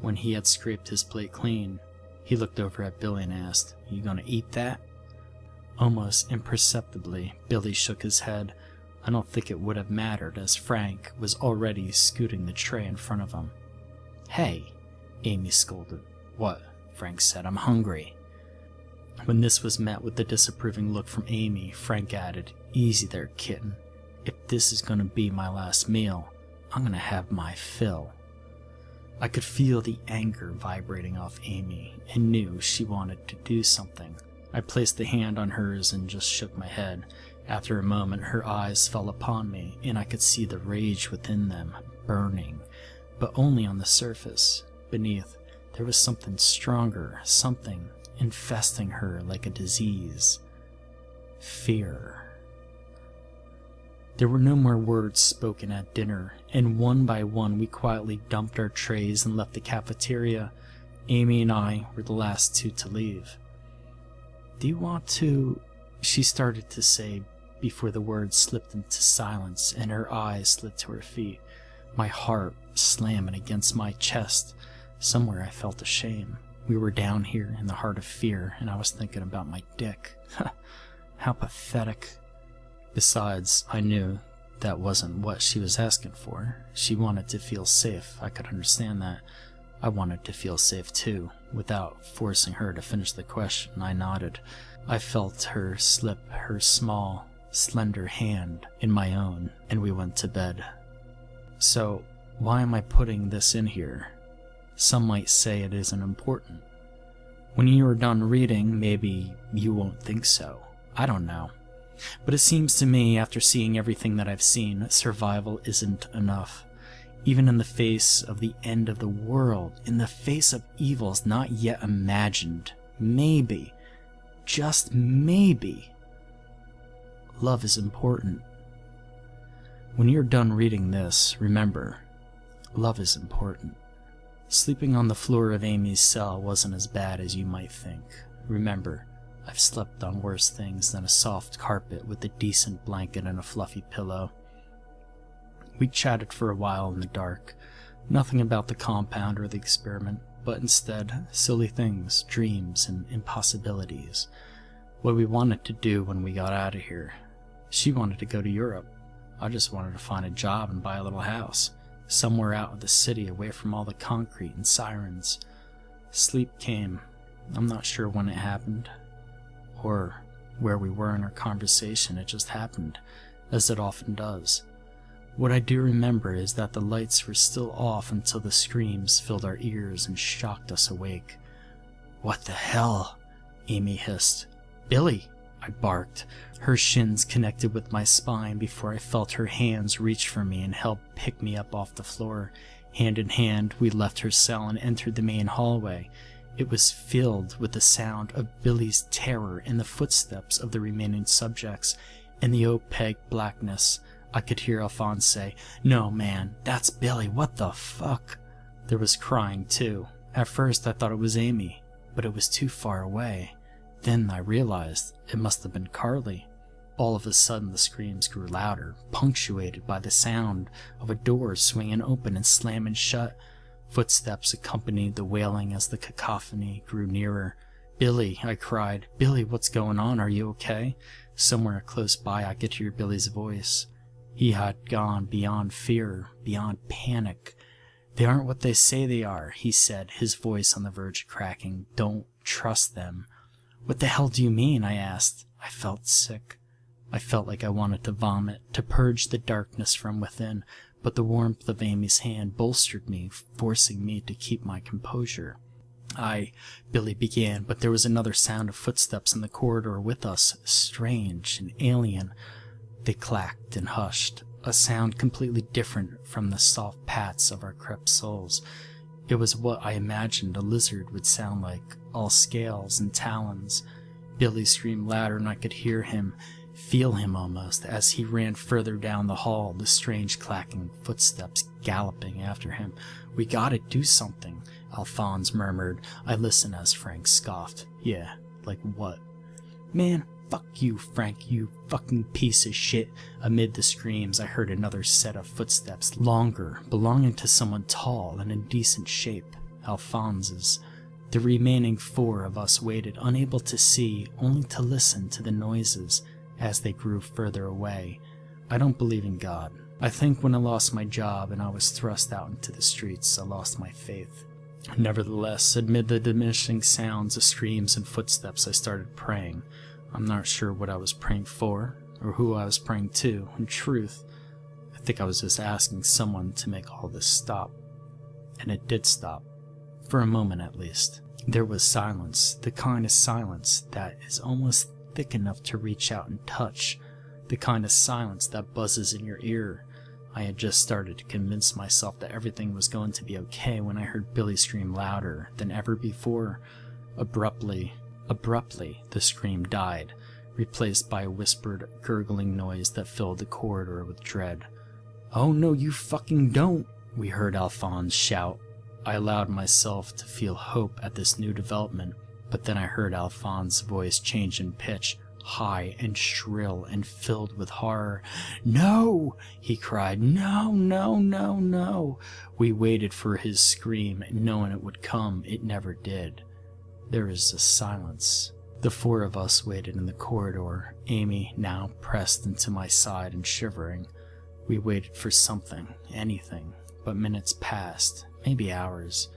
When he had scraped his plate clean, he looked over at Billy and asked, "You gonna eat that?" Almost imperceptibly, Billy shook his head. I don't think it would have mattered, as Frank was already scooting the tray in front of him. "Hey," Amy scolded. "What?" Frank said. "I'm hungry." When this was met with a disapproving look from Amy, Frank added, "Easy there, kitten. If this is going to be my last meal, I'm going to have my fill." I could feel the anger vibrating off Amy and knew she wanted to do something. I placed a hand on hers and just shook my head. After a moment, her eyes fell upon me, and I could see the rage within them, burning, but only on the surface. Beneath, there was something stronger, something infesting her like a disease. Fear. There were no more words spoken at dinner, and one by one we quietly dumped our trays and left the cafeteria. Amy and I were the last two to leave. "Do you want to..." she started to say before the words slipped into silence and her eyes slid to her feet. My heart slamming against my chest. Somewhere I felt ashamed. We were down here in the heart of fear, and I was thinking about my dick. How pathetic. Besides, I knew that wasn't what she was asking for. She wanted to feel safe. I could understand that. I wanted to feel safe too. Without forcing her to finish the question, I nodded. I felt her slip her small, slender hand in my own, and we went to bed. So, why am I putting this in here? Some might say it isn't important. When you are done reading, maybe you won't think so. I don't know. But it seems to me, after seeing everything that I've seen, survival isn't enough. Even in the face of the end of the world, in the face of evils not yet imagined, maybe, just maybe, love is important. When you're done reading this, remember, love is important. Sleeping on the floor of Amy's cell wasn't as bad as you might think. Remember, I've slept on worse things than a soft carpet with a decent blanket and a fluffy pillow. We chatted for a while in the dark. Nothing about the compound or the experiment, but instead, silly things, dreams, and impossibilities. What we wanted to do when we got out of here. She wanted to go to Europe. I just wanted to find a job and buy a little house, somewhere out of the city, away from all the concrete and sirens. Sleep came. I'm not sure when it happened, or where we were in our conversation. It just happened, as it often does. What I do remember is that the lights were still off until the screams filled our ears and shocked us awake. "What the hell?" Amy hissed. "Billy!" I barked. Her shins connected with my spine before I felt her hands reach for me and help pick me up off the floor. Hand in hand, we left her cell and entered the main hallway. It was filled with the sound of Billy's terror and the footsteps of the remaining subjects. In the opaque blackness, I could hear Alphonse say, "No, man, that's Billy, what the fuck?" There was crying, too. At first I thought it was Amy, but it was too far away. Then I realized it must have been Carly. All of a sudden the screams grew louder, punctuated by the sound of a door swinging open and slamming shut. Footsteps accompanied the wailing as the cacophony grew nearer. "Billy," I cried. "Billy, what's going on? Are you okay?" Somewhere close by I could hear Billy's voice. He had gone beyond fear, beyond panic. "They aren't what they say they are," he said, his voice on the verge of cracking. "Don't trust them." "What the hell do you mean?" I asked. I felt sick. I felt like I wanted to vomit, to purge the darkness from within, but the warmth of Amy's hand bolstered me, forcing me to keep my composure. Billy began, but there was another sound of footsteps in the corridor with us, strange and alien. They clacked and hushed, a sound completely different from the soft pats of our crept soles. It was what I imagined a lizard would sound like, all scales and talons. Billy screamed louder and I could hear him, feel him almost, as he ran further down the hall, the strange clacking footsteps galloping after him. "We gotta do something," Alphonse murmured. I listened as Frank scoffed. "Yeah, like what?" "Man, fuck you, Frank, you fucking piece of shit." Amid the screams, I heard another set of footsteps, longer, belonging to someone tall and in decent shape, Alphonse's. The remaining four of us waited, unable to see, only to listen to the noises as they grew further away. I don't believe in God. I think when I lost my job and I was thrust out into the streets, I lost my faith. Nevertheless, amid the diminishing sounds of screams and footsteps, I started praying. I'm not sure what I was praying for, or who I was praying to. In truth, I think I was just asking someone to make all this stop. And it did stop. For a moment at least. There was silence, the kind of silence that is almost thick enough to reach out and touch, the kind of silence that buzzes in your ear. I had just started to convince myself that everything was going to be okay when I heard Billy scream louder than ever before. Abruptly, the scream died, replaced by a whispered, gurgling noise that filled the corridor with dread. "Oh no, you fucking don't!" we heard Alphonse shout. I allowed myself to feel hope at this new development, but then I heard Alphonse's voice change in pitch, high and shrill and filled with horror. "No!" he cried. "No, no, no, no!" We waited for his scream, knowing it would come. It never did. There was a silence. The four of us waited in the corridor, Amy now pressed into my side and shivering. We waited for something, anything, but minutes passed, maybe hours,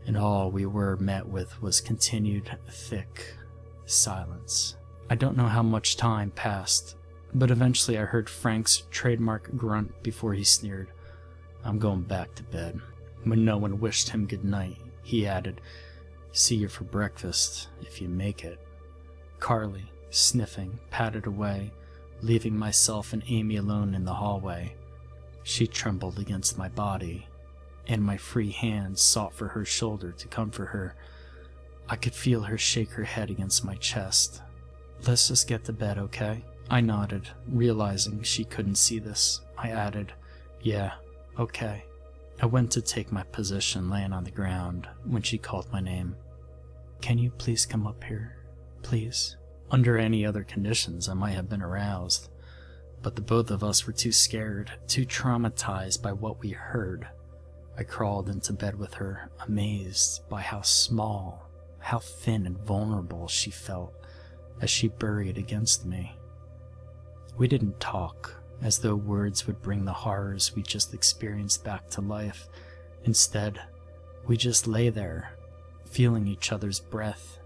and all we were met with was continued thick silence. I don't know how much time passed, but eventually I heard Frank's trademark grunt before he sneered, "I'm going back to bed." When no one wished him good night, he added, "See you for breakfast, if you make it." Carly, Sniffing, padded away, leaving myself and Amy alone in the hallway. She trembled against my body, and my free hand sought for her shoulder to comfort her. I could feel her shake her head against my chest. "Let's just get to bed, okay?" I nodded, realizing she couldn't see this. I added, "Yeah, okay." I went to take my position laying on the ground when she called my name. "Can you please come up here? Please?" Under any other conditions, I might have been aroused, but the both of us were too scared, too traumatized by what we heard. I crawled into bed with her, amazed by how small, how thin and vulnerable she felt as she buried against me. We didn't talk, as though words would bring the horrors we just experienced back to life. Instead, we just lay there, feeling each other's breath,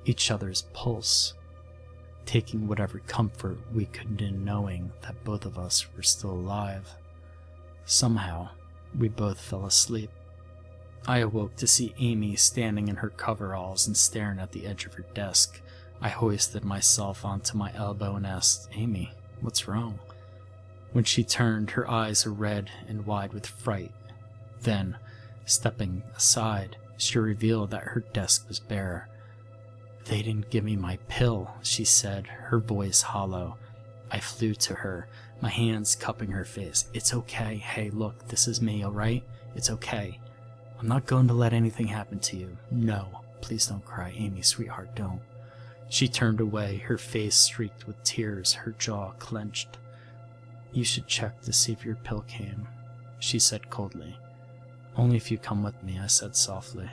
each other's pulse, taking whatever comfort we could in knowing that both of us were still alive. Somehow, we both fell asleep. I awoke to see Amy standing in her coveralls and staring at the edge of her desk. I hoisted myself onto my elbow and asked, "Amy, what's wrong?" When she turned, her eyes were red and wide with fright. Then, stepping aside, she revealed that her desk was bare. "They didn't give me my pill," she said, her voice hollow. I flew to her, my hands cupping her face. "It's okay. Hey, look, this is me, alright? It's okay. I'm not going to let anything happen to you. No, please don't cry, Amy, sweetheart, don't." She turned away, her face streaked with tears, her jaw clenched. "You should check to see if your pill came," she said coldly. "Only if you come with me," I said softly.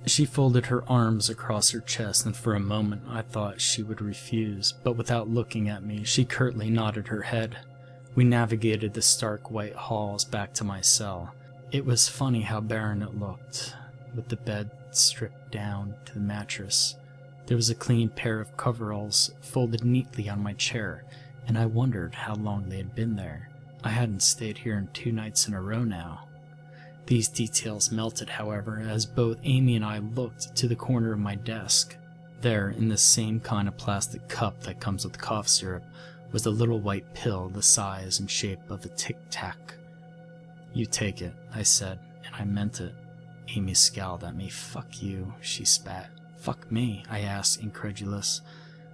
She folded her arms across her chest, and for a moment I thought she would refuse, but without looking at me, she curtly nodded her head. We navigated the stark white halls back to my cell. It was funny how barren it looked, with the bed stripped down to the mattress. There was a clean pair of coveralls folded neatly on my chair, and I wondered how long they had been there. I hadn't stayed here in 2 nights in a row now. These details melted, however, as both Amy and I looked to the corner of my desk. There, in the same kind of plastic cup that comes with cough syrup, was a little white pill the size and shape of a tic-tac. "You take it," I said, and I meant it. Amy scowled at me. "Fuck you," she spat. "Fuck me?" I asked, incredulous.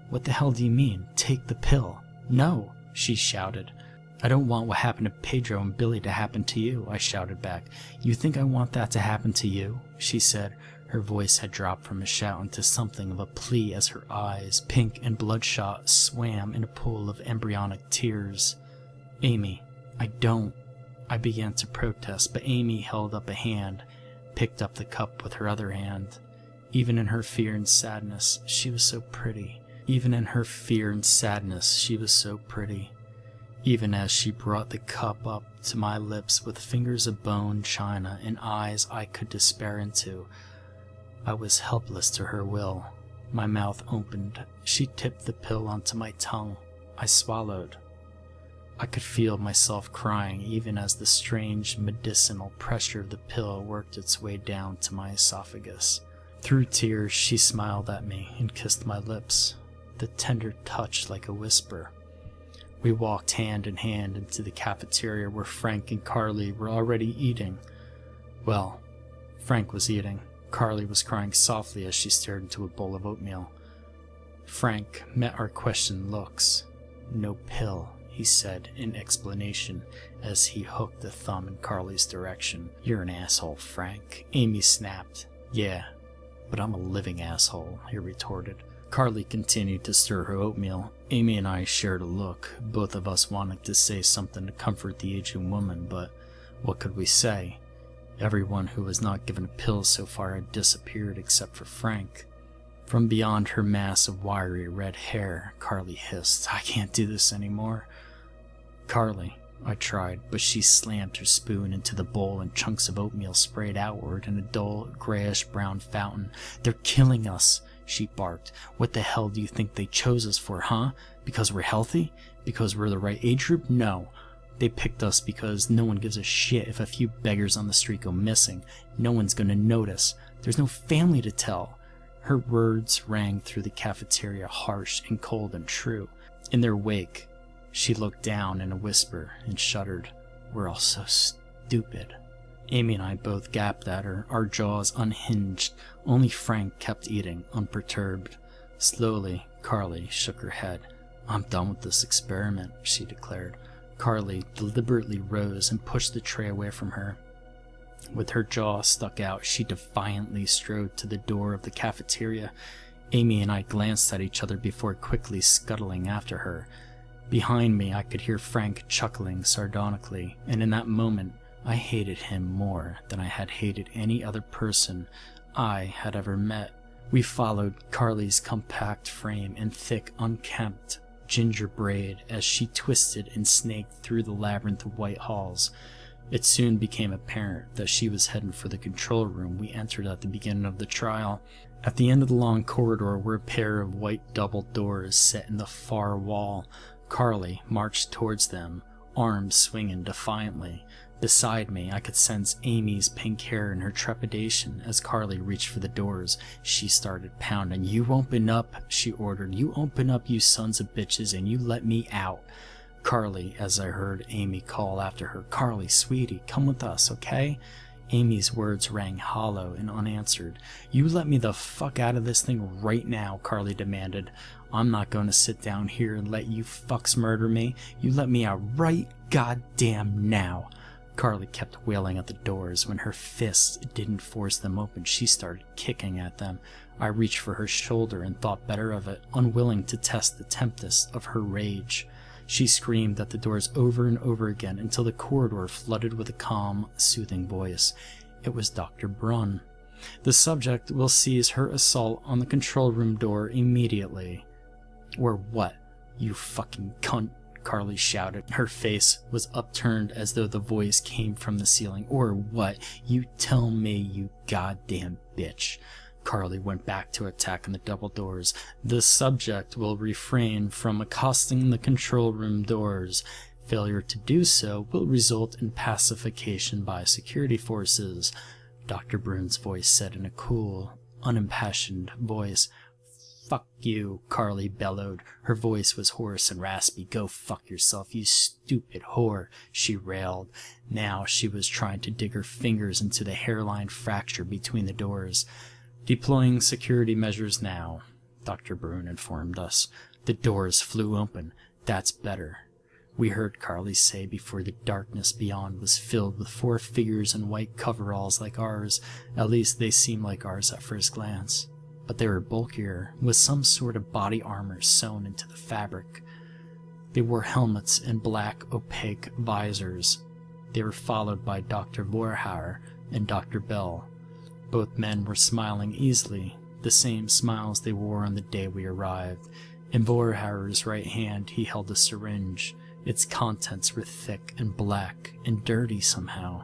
"What the hell do you mean? Take the pill." "No," she shouted. "I don't want what happened to Pedro and Billy to happen to you," I shouted back. "You think I want that to happen to you?" she said. Her voice had dropped from a shout into something of a plea as her eyes, pink and bloodshot, swam in a pool of embryonic tears. "Amy, I don't." I began to protest, but Amy held up a hand, picked up the cup with her other hand. Even in her fear and sadness, she was so pretty. Even in her fear and sadness, she was so pretty. Even as she brought the cup up to my lips with fingers of bone china and eyes I could despair into, I was helpless to her will. My mouth opened. She tipped the pill onto my tongue. I swallowed. I could feel myself crying even as the strange medicinal pressure of the pill worked its way down to my esophagus. Through tears, she smiled at me and kissed my lips, the tender touch like a whisper. We walked hand in hand into the cafeteria where Frank and Carly were already eating. Well, Frank was eating. Carly was crying softly as she stared into a bowl of oatmeal. Frank met our questioned looks. "No pill," he said in explanation as he hooked a thumb in Carly's direction. "You're an asshole, Frank," Amy snapped. "Yeah, but I'm a living asshole," he retorted. Carly continued to stir her oatmeal. Amy and I shared a look, both of us wanting to say something to comfort the aging woman, but what could we say? Everyone who was not given a pill so far had disappeared except for Frank. From beyond her mass of wiry red hair, Carly hissed, "I can't do this anymore." "Carly," I tried, but she slammed her spoon into the bowl and chunks of oatmeal sprayed outward in a dull, grayish-brown fountain. "They're killing us," she barked. "What the hell do you think they chose us for, huh? Because we're healthy? Because we're the right age group? No. They picked us because no one gives a shit if a few beggars on the street go missing. No one's gonna notice. There's no family to tell. Her words rang through the cafeteria, harsh and cold and true. In their wake, she looked down in a whisper and shuddered. We're all so stupid. Amy and I both gaped at her, our jaws unhinged. Only Frank kept eating, unperturbed. Slowly, Carly shook her head. I'm done with this experiment, she declared. Carly deliberately rose and pushed the tray away from her. With her jaw stuck out, she defiantly strode to the door of the cafeteria. Amy and I glanced at each other before quickly scuttling after her. Behind me, I could hear Frank chuckling sardonically, and in that moment, I hated him more than I had hated any other person I had ever met. We followed Carly's compact frame and thick, unkempt ginger braid as she twisted and snaked through the labyrinth of white halls. It soon became apparent that she was heading for the control room we entered at the beginning of the trial. At the end of the long corridor were a pair of white double doors set in the far wall. Carly marched towards them, arms swinging defiantly. Beside me, I could sense Amy's pink hair and her trepidation as Carly reached for the doors. She started pounding. You open up, she ordered. You open up, you sons of bitches, and you let me out. Carly, as I heard Amy call after her, Carly, sweetie, come with us, okay? Amy's words rang hollow and unanswered. You let me the fuck out of this thing right now, Carly demanded. I'm not going to sit down here and let you fucks murder me. You let me out right goddamn now. Carly kept wailing at the doors. When her fists didn't force them open, she started kicking at them. I reached for her shoulder and thought better of it, unwilling to test the tempest of her rage. She screamed at the doors over and over again until the corridor flooded with a calm, soothing voice. It was Dr. Brunn. The subject will cease her assault on the control room door immediately. Or what, you fucking cunt? Carly shouted. Her face was upturned as though the voice came from the ceiling. Or what? You tell me, you goddamn bitch. Carly went back to attacking the double doors. The subject will refrain from accosting the control room doors. Failure to do so will result in pacification by security forces, Dr. Brunn's voice said in a cool, unimpassioned voice. Fuck you, Carly bellowed. Her voice was hoarse and raspy. Go fuck yourself, you stupid whore, she railed. Now she was trying to dig her fingers into the hairline fracture between the doors. Deploying security measures now, Dr. Brunn informed us. The doors flew open. That's better, we heard Carly say before the darkness beyond was filled with 4 figures in white coveralls like ours. At least they seemed like ours at first glance. But they were bulkier, with some sort of body armor sewn into the fabric. They wore helmets and black, opaque visors. They were followed by Dr. Vorhauer and Dr. Bell. Both men were smiling easily, the same smiles they wore on the day we arrived. In Vorhauer's right hand he held a syringe. Its contents were thick and black and dirty somehow,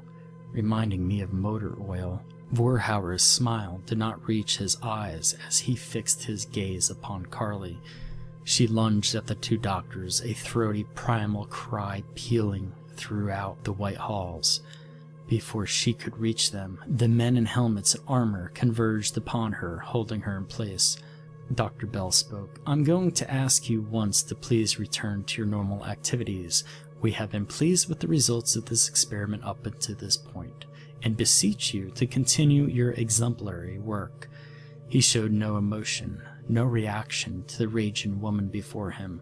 reminding me of motor oil. Vorhauer's smile did not reach his eyes as he fixed his gaze upon Carly. She lunged at the 2 doctors, a throaty primal cry pealing throughout the white halls. Before she could reach them, the men in helmets and armor converged upon her, holding her in place. Dr. Bell spoke. I'm going to ask you once to please return to your normal activities. We have been pleased with the results of this experiment up until this point, and beseech you to continue your exemplary work. He showed no emotion, no reaction to the raging woman before him.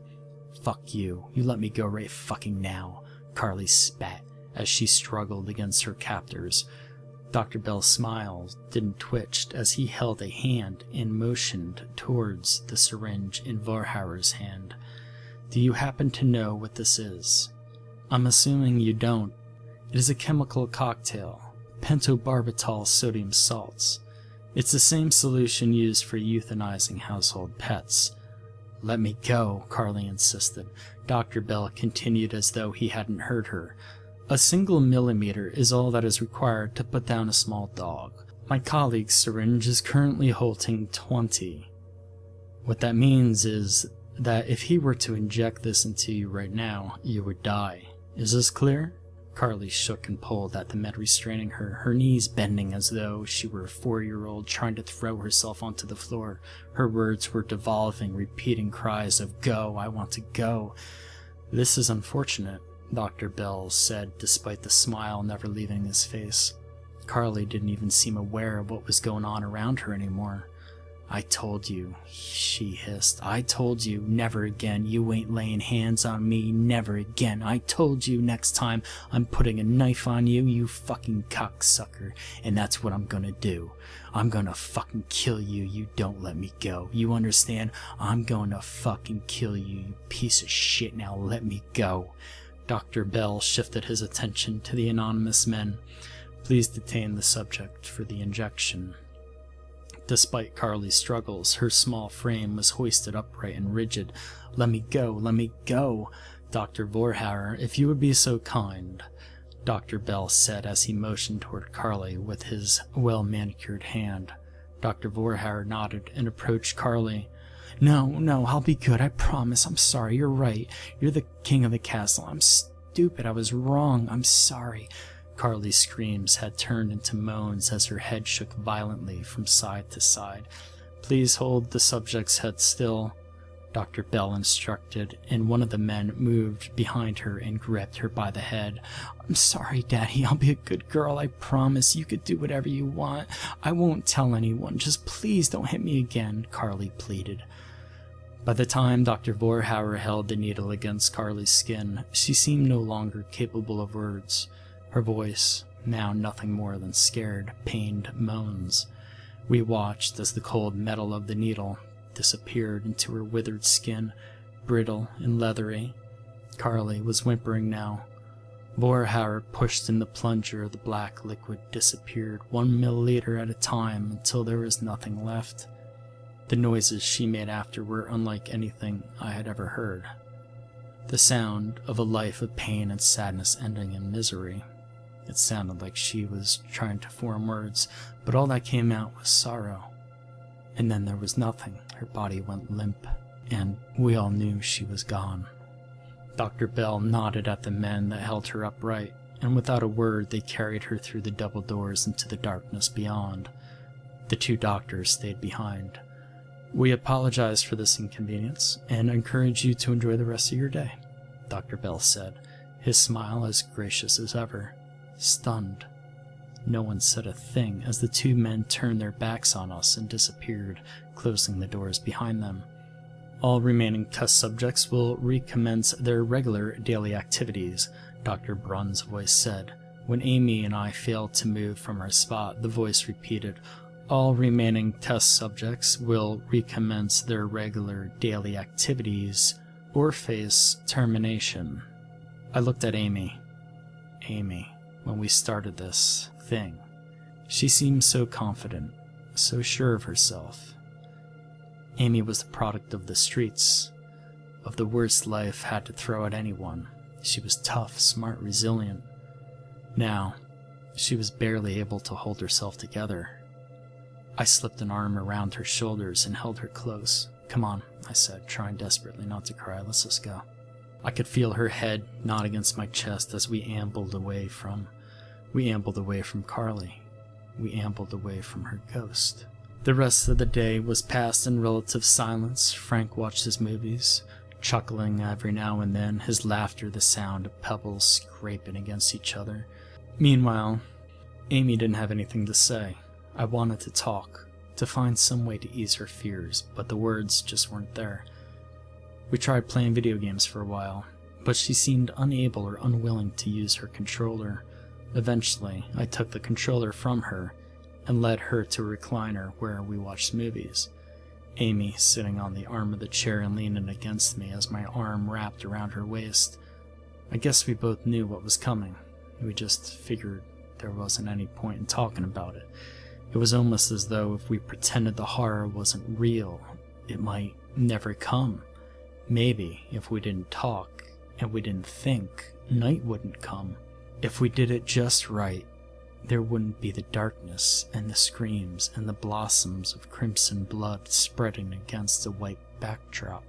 Fuck you. You let me go right fucking now, Carly spat as she struggled against her captors. Dr. Bell's smile didn't twitch as he held a hand and motioned towards the syringe in Vorhauer's hand. Do you happen to know what this is? I'm assuming you don't. It is a chemical cocktail. Pentobarbital sodium salts. It's the same solution used for euthanizing household pets. Let me go, Carly insisted. Dr. Bell continued as though he hadn't heard her. A single millimeter is all that is required to put down a small dog. My colleague's syringe is currently holding 20. What that means is that if he were to inject this into you right now, you would die. Is this clear? Carly shook and pulled at the men restraining her, her knees bending as though she were a 4-year-old trying to throw herself onto the floor. Her words were devolving, repeating cries of, "Go, I want to go." "This is unfortunate," Dr. Bell said, despite the smile never leaving his face. Carly didn't even seem aware of what was going on around her anymore. "I told you," she hissed. "I told you. Never again. You ain't laying hands on me. Never again. I told you next time I'm putting a knife on you, you fucking cocksucker. And that's what I'm gonna do. I'm gonna fucking kill you. You don't let me go. You understand? I'm gonna fucking kill you, you piece of shit. Now let me go." Dr. Bell shifted his attention to the anonymous men. "Please detain the subject for the injection." Despite Carly's struggles, her small frame was hoisted upright and rigid. "Let me go, let me go. Dr. Vorhauer, if you would be so kind," Dr. Bell said as he motioned toward Carly with his well-manicured hand. Dr. Vorhauer nodded and approached Carly. No, I'll be good, I promise. I'm sorry, you're right. You're the king of the castle. I'm stupid, I was wrong, I'm sorry." Carly's screams had turned into moans as her head shook violently from side to side. "Please hold the subject's head still," Dr. Bell instructed, and one of the men moved behind her and gripped her by the head. "I'm sorry, Daddy. I'll be a good girl, I promise. You could do whatever you want. I won't tell anyone. Just please don't hit me again," Carly pleaded. By the time Dr. Vorhauer held the needle against Carly's skin, she seemed no longer capable of words. Her voice, now nothing more than scared, pained moans. We watched as the cold metal of the needle disappeared into her withered skin, brittle and leathery. Carly was whimpering now. Vorhauer pushed in the plunger. The black liquid disappeared 1 milliliter at a time until there was nothing left. The noises she made after were unlike anything I had ever heard. The sound of a life of pain and sadness ending in misery. It sounded like she was trying to form words, but all that came out was sorrow. And then there was nothing. Her body went limp, and we all knew she was gone. Dr. Bell nodded at the men that held her upright, and without a word they carried her through the double doors into the darkness beyond. The 2 doctors stayed behind. "We apologize for this inconvenience, and encourage you to enjoy the rest of your day," Dr. Bell said, his smile as gracious as ever. Stunned, no one said a thing as the 2 men turned their backs on us and disappeared, closing the doors behind them. "All remaining test subjects will recommence their regular daily activities," Dr. Brunn's voice said. When Amy and I failed to move from our spot, the voice repeated, "All remaining test subjects will recommence their regular daily activities or face termination." I looked at Amy. When we started this thing, she seemed so confident, so sure of herself. Amy was the product of the streets, of the worst life had to throw at anyone. She was tough, smart, resilient. Now, she was barely able to hold herself together. I slipped an arm around her shoulders and held her close. "Come on," I said, trying desperately not to cry. "Let's just go." I could feel her head nod against my chest as we ambled away from Carly. We ambled away from her ghost. The rest of the day was passed in relative silence. Frank watched his movies, chuckling every now and then, his laughter the sound of pebbles scraping against each other. Meanwhile, Amy didn't have anything to say. I wanted to talk, to find some way to ease her fears, but the words just weren't there. We tried playing video games for a while, but she seemed unable or unwilling to use her controller. Eventually, I took the controller from her and led her to a recliner where we watched movies. Amy sitting on the arm of the chair and leaning against me as my arm wrapped around her waist. I guess we both knew what was coming. We just figured there wasn't any point in talking about it. It was almost as though if we pretended the horror wasn't real, it might never come. Maybe if we didn't talk and we didn't think, night wouldn't come. If we did it just right, there wouldn't be the darkness and the screams and the blossoms of crimson blood spreading against the white backdrop.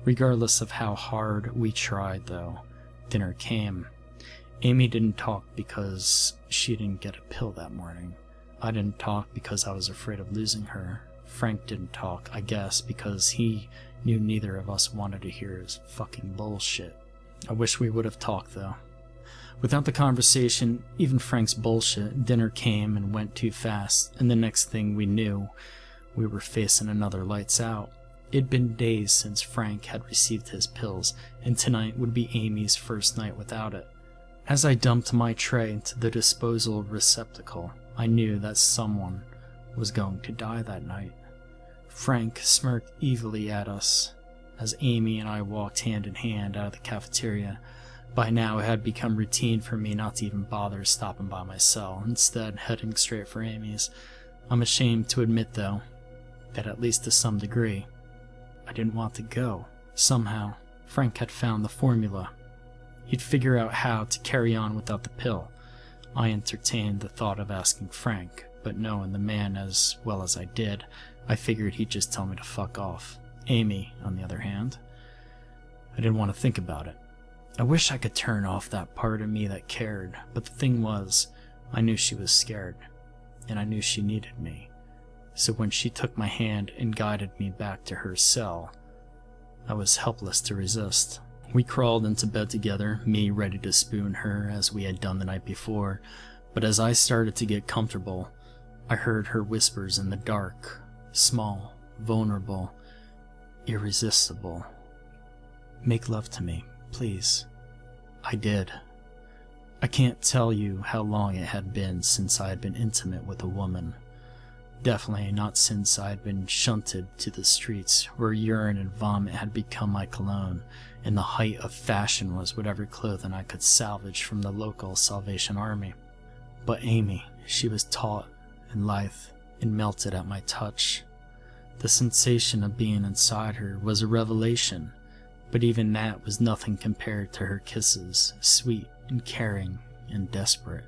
Regardless of how hard we tried, though, dinner came. Amy didn't talk because she didn't get a pill that morning. I didn't talk because I was afraid of losing her. Frank didn't talk, I guess, because he knew neither of us wanted to hear his fucking bullshit. I wish we would have talked, though. Without the conversation, even Frank's bullshit, dinner came and went too fast, and the next thing we knew, we were facing another lights out. It'd been days since Frank had received his pills, and tonight would be Amy's first night without it. As I dumped my tray into the disposal receptacle, I knew that someone was going to die that night. Frank smirked evilly at us as Amy and I walked hand in hand out of the cafeteria. By now it had become routine for me not to even bother stopping by my cell, instead heading straight for Amy's. I'm ashamed to admit, though, that at least to some degree, I didn't want to go. Somehow, Frank had found the formula. He'd figure out how to carry on without the pill. I entertained the thought of asking Frank, but knowing the man as well as I did, I figured he'd just tell me to fuck off. Amy, on the other hand, I didn't want to think about it. I wish I could turn off that part of me that cared, but the thing was, I knew she was scared, and I knew she needed me. So when she took my hand and guided me back to her cell, I was helpless to resist. We crawled into bed together, me ready to spoon her as we had done the night before, but as I started to get comfortable, I heard her whispers in the dark, small, vulnerable, irresistible. "Make love to me, please." I did. I can't tell you how long it had been since I had been intimate with a woman. Definitely not since I had been shunted to the streets where urine and vomit had become my cologne, and the height of fashion was whatever clothing I could salvage from the local Salvation Army. But Amy, she was taut and lithe and melted at my touch. The sensation of being inside her was a revelation, but even that was nothing compared to her kisses, sweet and caring and desperate.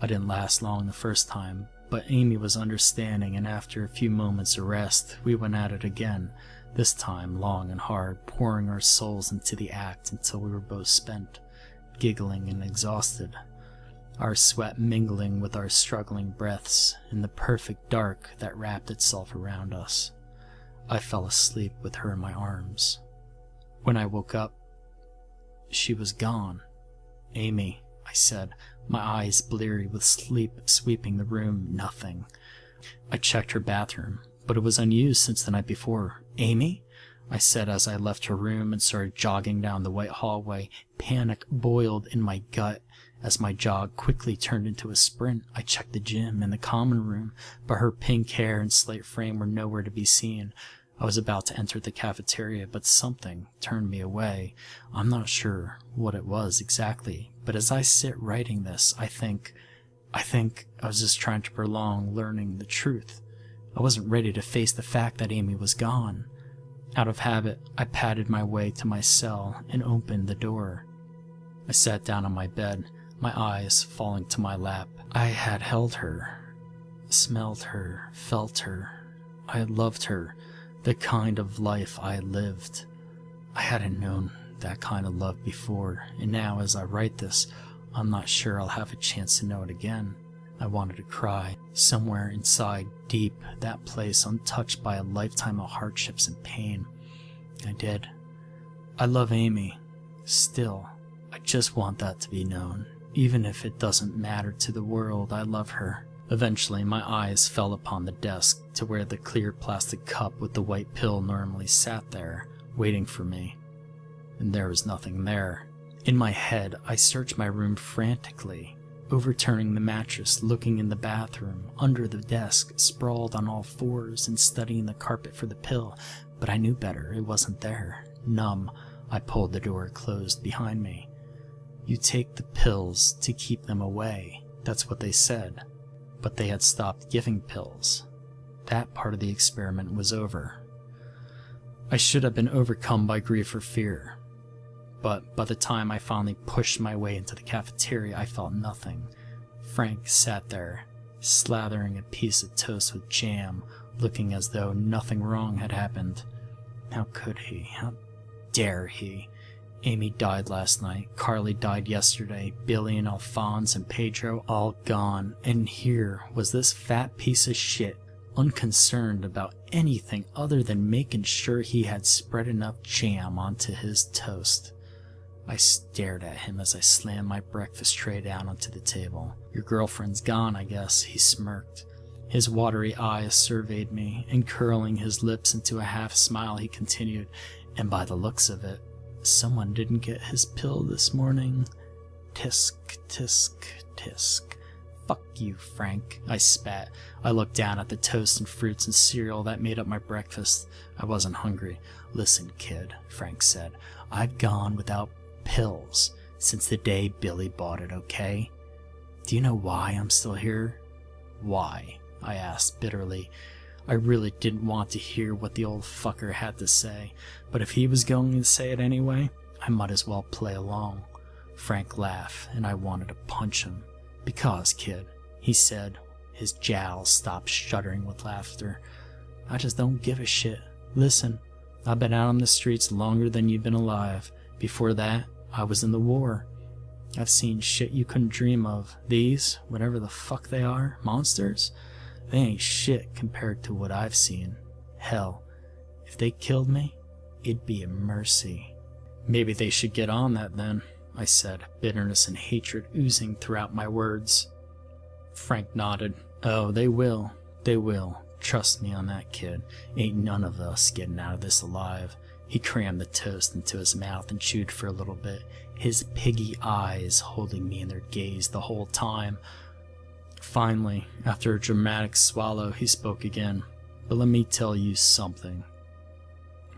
I didn't last long the first time, but Amy was understanding, and after a few moments of rest, we went at it again, this time long and hard, pouring our souls into the act until we were both spent, giggling and exhausted, our sweat mingling with our struggling breaths in the perfect dark that wrapped itself around us. I fell asleep with her in my arms. When I woke up, she was gone. "Amy," I said, my eyes bleary with sleep sweeping the room. Nothing. I checked her bathroom, but it was unused since the night before. "Amy?" I said as I left her room and started jogging down the white hallway. Panic boiled in my gut as my jog quickly turned into a sprint. I checked the gym and the common room, but her pink hair and slight frame were nowhere to be seen. I was about to enter the cafeteria, but something turned me away. I'm not sure what it was exactly, but as I sit writing this, I think I was just trying to prolong learning the truth. I wasn't ready to face the fact that Amy was gone. Out of habit, I padded my way to my cell and opened the door. I sat down on my bed, my eyes falling to my lap. I had held her, smelled her, felt her. I had loved her, the kind of life I had lived. I hadn't known that kind of love before, and now as I write this, I'm not sure I'll have a chance to know it again. I wanted to cry. Somewhere inside, deep, that place untouched by a lifetime of hardships and pain. I did. I love Amy. Still, I just want that to be known. Even if it doesn't matter to the world, I love her. Eventually, my eyes fell upon the desk to where the clear plastic cup with the white pill normally sat there, waiting for me. And there was nothing there. In my head, I searched my room frantically, overturning the mattress, looking in the bathroom, under the desk, sprawled on all fours and studying the carpet for the pill, but I knew better. It wasn't there. Numb, I pulled the door closed behind me. "You take the pills to keep them away." That's what they said. But they had stopped giving pills. That part of the experiment was over. I should have been overcome by grief or fear. But by the time I finally pushed my way into the cafeteria, I felt nothing. Frank sat there, slathering a piece of toast with jam, looking as though nothing wrong had happened. How could he? How dare he? Amy died last night, Carly died yesterday, Billy and Alphonse and Pedro all gone, and here was this fat piece of shit, unconcerned about anything other than making sure he had spread enough jam onto his toast. I stared at him as I slammed my breakfast tray down onto the table. "Your girlfriend's gone, I guess," he smirked. His watery eyes surveyed me, and curling his lips into a half smile, he continued, "And by the looks of it, someone didn't get his pill this morning." Tisk, tisk, tisk. "Fuck you, Frank," I spat. I looked down at the toast and fruits and cereal that made up my breakfast. I wasn't hungry. "Listen, kid," Frank said, "I've gone without pills since the day Billy bought it, okay? Do you know why I'm still here?" "Why?" I asked bitterly. I really didn't want to hear what the old fucker had to say, but if he was going to say it anyway, I might as well play along. Frank laughed, and I wanted to punch him. "Because, kid," he said, his jowls stopped shuddering with laughter, "I just don't give a shit. Listen, I've been out on the streets longer than you've been alive. Before that, I was in the war. I've seen shit you couldn't dream of. These, whatever the fuck they are, monsters, they ain't shit compared to what I've seen. Hell, if they killed me, it'd be a mercy." "Maybe they should get on that then," I said, bitterness and hatred oozing throughout my words. Frank nodded. "Oh, they will. They will. Trust me on that, kid. Ain't none of us getting out of this alive." He crammed the toast into his mouth and chewed for a little bit, his piggy eyes holding me in their gaze the whole time. Finally, after a dramatic swallow, he spoke again. "But let me tell you something."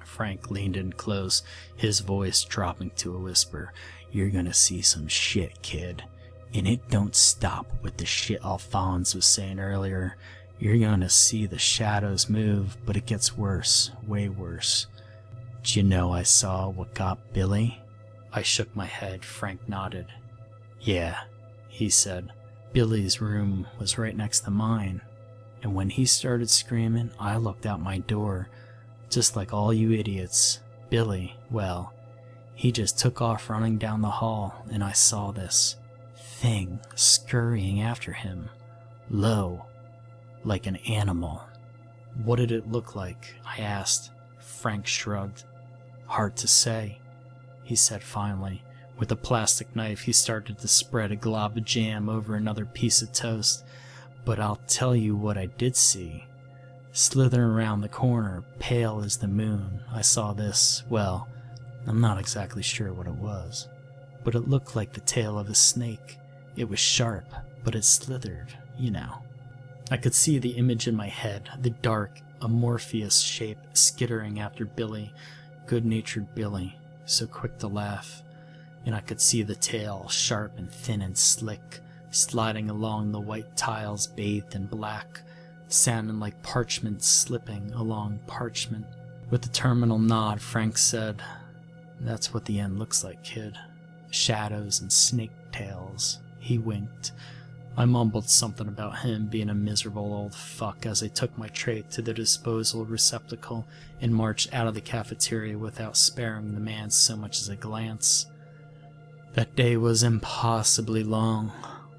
Frank leaned in close, his voice dropping to a whisper. "You're gonna see some shit, kid. And it don't stop with the shit Alphonse was saying earlier. You're gonna see the shadows move, but it gets worse, way worse. D'you know I saw what got Billy?" I shook my head. Frank nodded. "Yeah," he said. "Billy's room was right next to mine, and when he started screaming, I looked out my door, just like all you idiots. Billy, well, he just took off running down the hall, and I saw this thing scurrying after him, low, like an animal." "What did it look like?" I asked. Frank shrugged. "Hard to say," he said finally. With a plastic knife, he started to spread a glob of jam over another piece of toast. "But I'll tell you what I did see. Slithering around the corner, pale as the moon, I saw this, well, I'm not exactly sure what it was, but it looked like the tail of a snake. It was sharp, but it slithered, you know." I could see the image in my head, the dark, amorphous shape skittering after Billy, good-natured Billy, so quick to laugh. And I could see the tail, sharp and thin and slick, sliding along the white tiles bathed in black, sounding like parchment slipping along parchment. With a terminal nod, Frank said, "That's what the end looks like, kid. Shadows and snake tails." He winked. I mumbled something about him being a miserable old fuck as I took my tray to the disposal receptacle and marched out of the cafeteria without sparing the man so much as a glance. That day was impossibly long.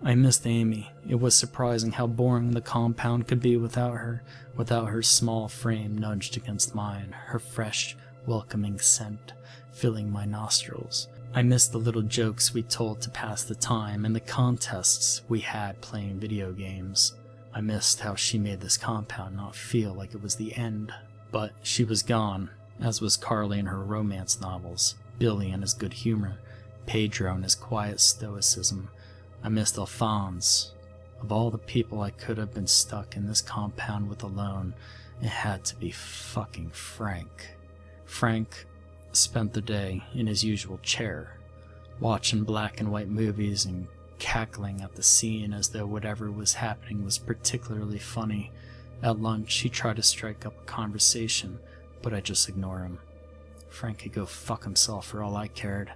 I missed Amy. It was surprising how boring the compound could be without her small frame nudged against mine, her fresh, welcoming scent filling my nostrils. I missed the little jokes we told to pass the time and the contests we had playing video games. I missed how she made this compound not feel like it was the end. But she was gone, as was Carly and her romance novels, Billy and his good humor, Pedro and his quiet stoicism. I missed Alphonse. Of all the people I could have been stuck in this compound with alone, it had to be fucking Frank. Frank spent the day in his usual chair, watching black and white movies and cackling at the scene as though whatever was happening was particularly funny. At lunch, he tried to strike up a conversation, but I just ignore him. Frank could go fuck himself for all I cared.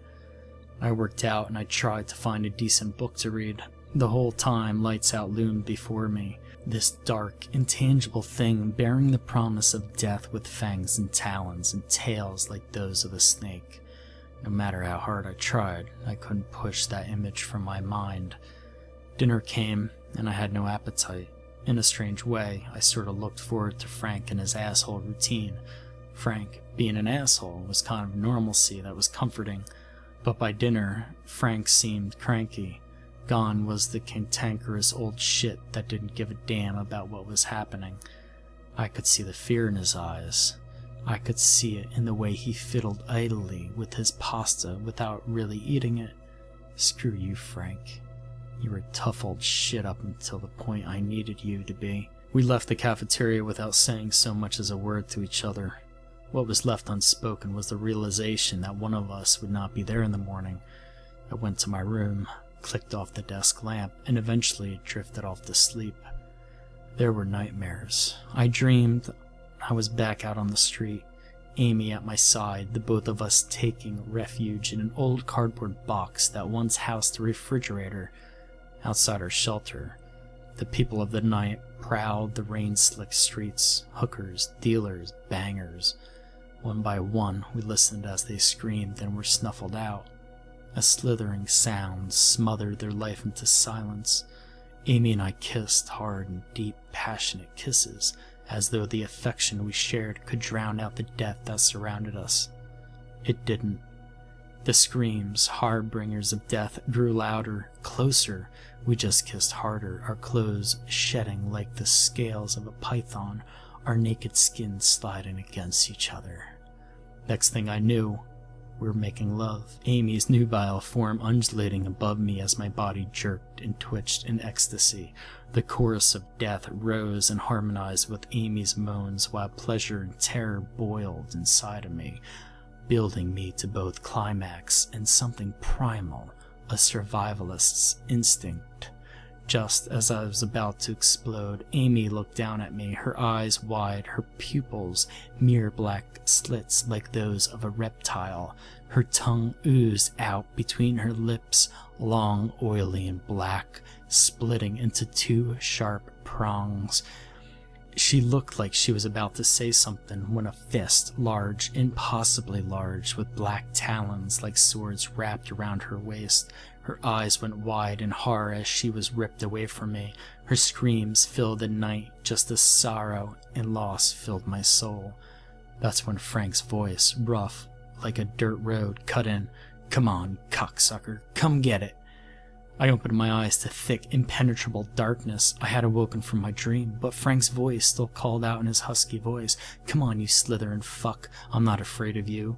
I worked out and I tried to find a decent book to read. The whole time, Lights Out loomed before me, this dark, intangible thing bearing the promise of death with fangs and talons and tails like those of a snake. No matter how hard I tried, I couldn't push that image from my mind. Dinner came, and I had no appetite. In a strange way, I sort of looked forward to Frank and his asshole routine. Frank, being an asshole, was kind of normalcy that was comforting. But by dinner, Frank seemed cranky. Gone was the cantankerous old shit that didn't give a damn about what was happening. I could see the fear in his eyes. I could see it in the way he fiddled idly with his pasta without really eating it. Screw you, Frank. You were tough old shit up until the point I needed you to be. We left the cafeteria without saying so much as a word to each other. What was left unspoken was the realization that one of us would not be there in the morning. I went to my room, clicked off the desk lamp, and eventually drifted off to sleep. There were nightmares. I dreamed I was back out on the street, Amy at my side, the both of us taking refuge in an old cardboard box that once housed a refrigerator. Outside our shelter, the people of the night prowled the rain-slicked streets, hookers, dealers, bangers. One by one, we listened as they screamed and were snuffled out. A slithering sound smothered their life into silence. Amy and I kissed hard and deep, passionate kisses, as though the affection we shared could drown out the death that surrounded us. It didn't. The screams, harbingers of death, grew louder, closer. We just kissed harder, our clothes shedding like the scales of a python, our naked skin sliding against each other. Next thing I knew, we were making love, Amy's nubile form undulating above me as my body jerked and twitched in ecstasy. The chorus of death rose and harmonized with Amy's moans while pleasure and terror boiled inside of me, building me to both climax and something primal, a survivalist's instinct. Just as I was about to explode, Amy looked down at me, her eyes wide, her pupils mere black slits like those of a reptile. Her tongue oozed out between her lips, long, oily, and black, splitting into two sharp prongs. She looked like she was about to say something when a fist, large, impossibly large, with black talons like swords wrapped around her waist. Her eyes went wide in horror as she was ripped away from me. Her screams filled the night just as sorrow and loss filled my soul. That's when Frank's voice, rough like a dirt road, cut in. "Come on, cocksucker, come get it." I opened my eyes to thick, impenetrable darkness. I had awoken from my dream, but Frank's voice still called out in his husky voice, "Come on, you slithering fuck, I'm not afraid of you."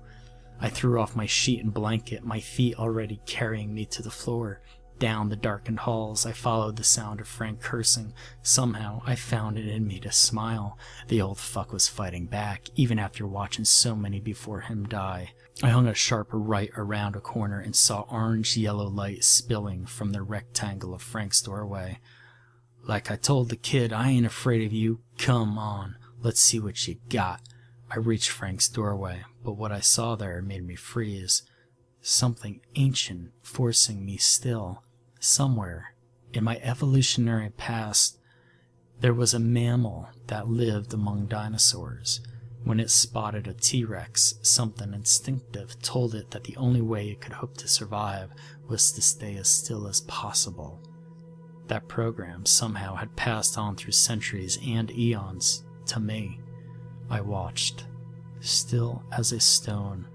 I threw off my sheet and blanket, my feet already carrying me to the floor. Down the darkened halls, I followed the sound of Frank cursing. Somehow, I found it in me to smile. The old fuck was fighting back, even after watching so many before him die. I hung a sharp right around a corner and saw orange-yellow light spilling from the rectangle of Frank's doorway. "Like I told the kid, I ain't afraid of you. Come on, let's see what you got." I reached Frank's doorway, but what I saw there made me freeze. Something ancient forcing me still. Somewhere, in my evolutionary past, there was a mammal that lived among dinosaurs. When it spotted a T-Rex, something instinctive told it that the only way it could hope to survive was to stay as still as possible. That program somehow had passed on through centuries and eons to me. I watched, still as a stone,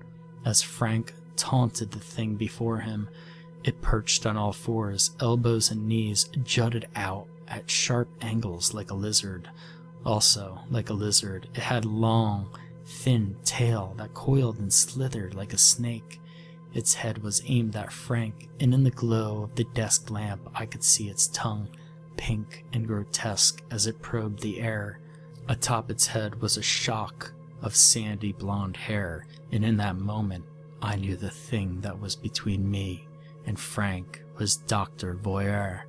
as Frank taunted the thing before him. It perched on all fours, elbows and knees jutted out at sharp angles like a lizard. Also, like a lizard, it had long, thin tail that coiled and slithered like a snake. Its head was aimed at Frank, and in the glow of the desk lamp I could see its tongue, pink and grotesque as it probed the air. Atop its head was a shock of sandy blonde hair, and in that moment I knew the thing that was between me and Frank was Dr. Voyeur.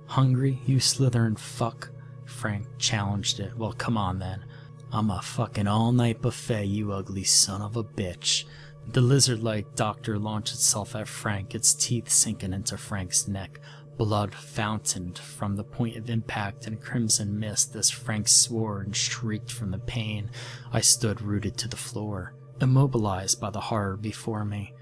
"Hungry, you slithering fuck?" Frank challenged it. "Well, come on then. I'm a fucking all-night buffet, you ugly son of a bitch." The lizard-like doctor launched itself at Frank, its teeth sinking into Frank's neck. Blood fountained from the point of impact and crimson mist as Frank swore and shrieked from the pain. I stood rooted to the floor, immobilized by the horror before me.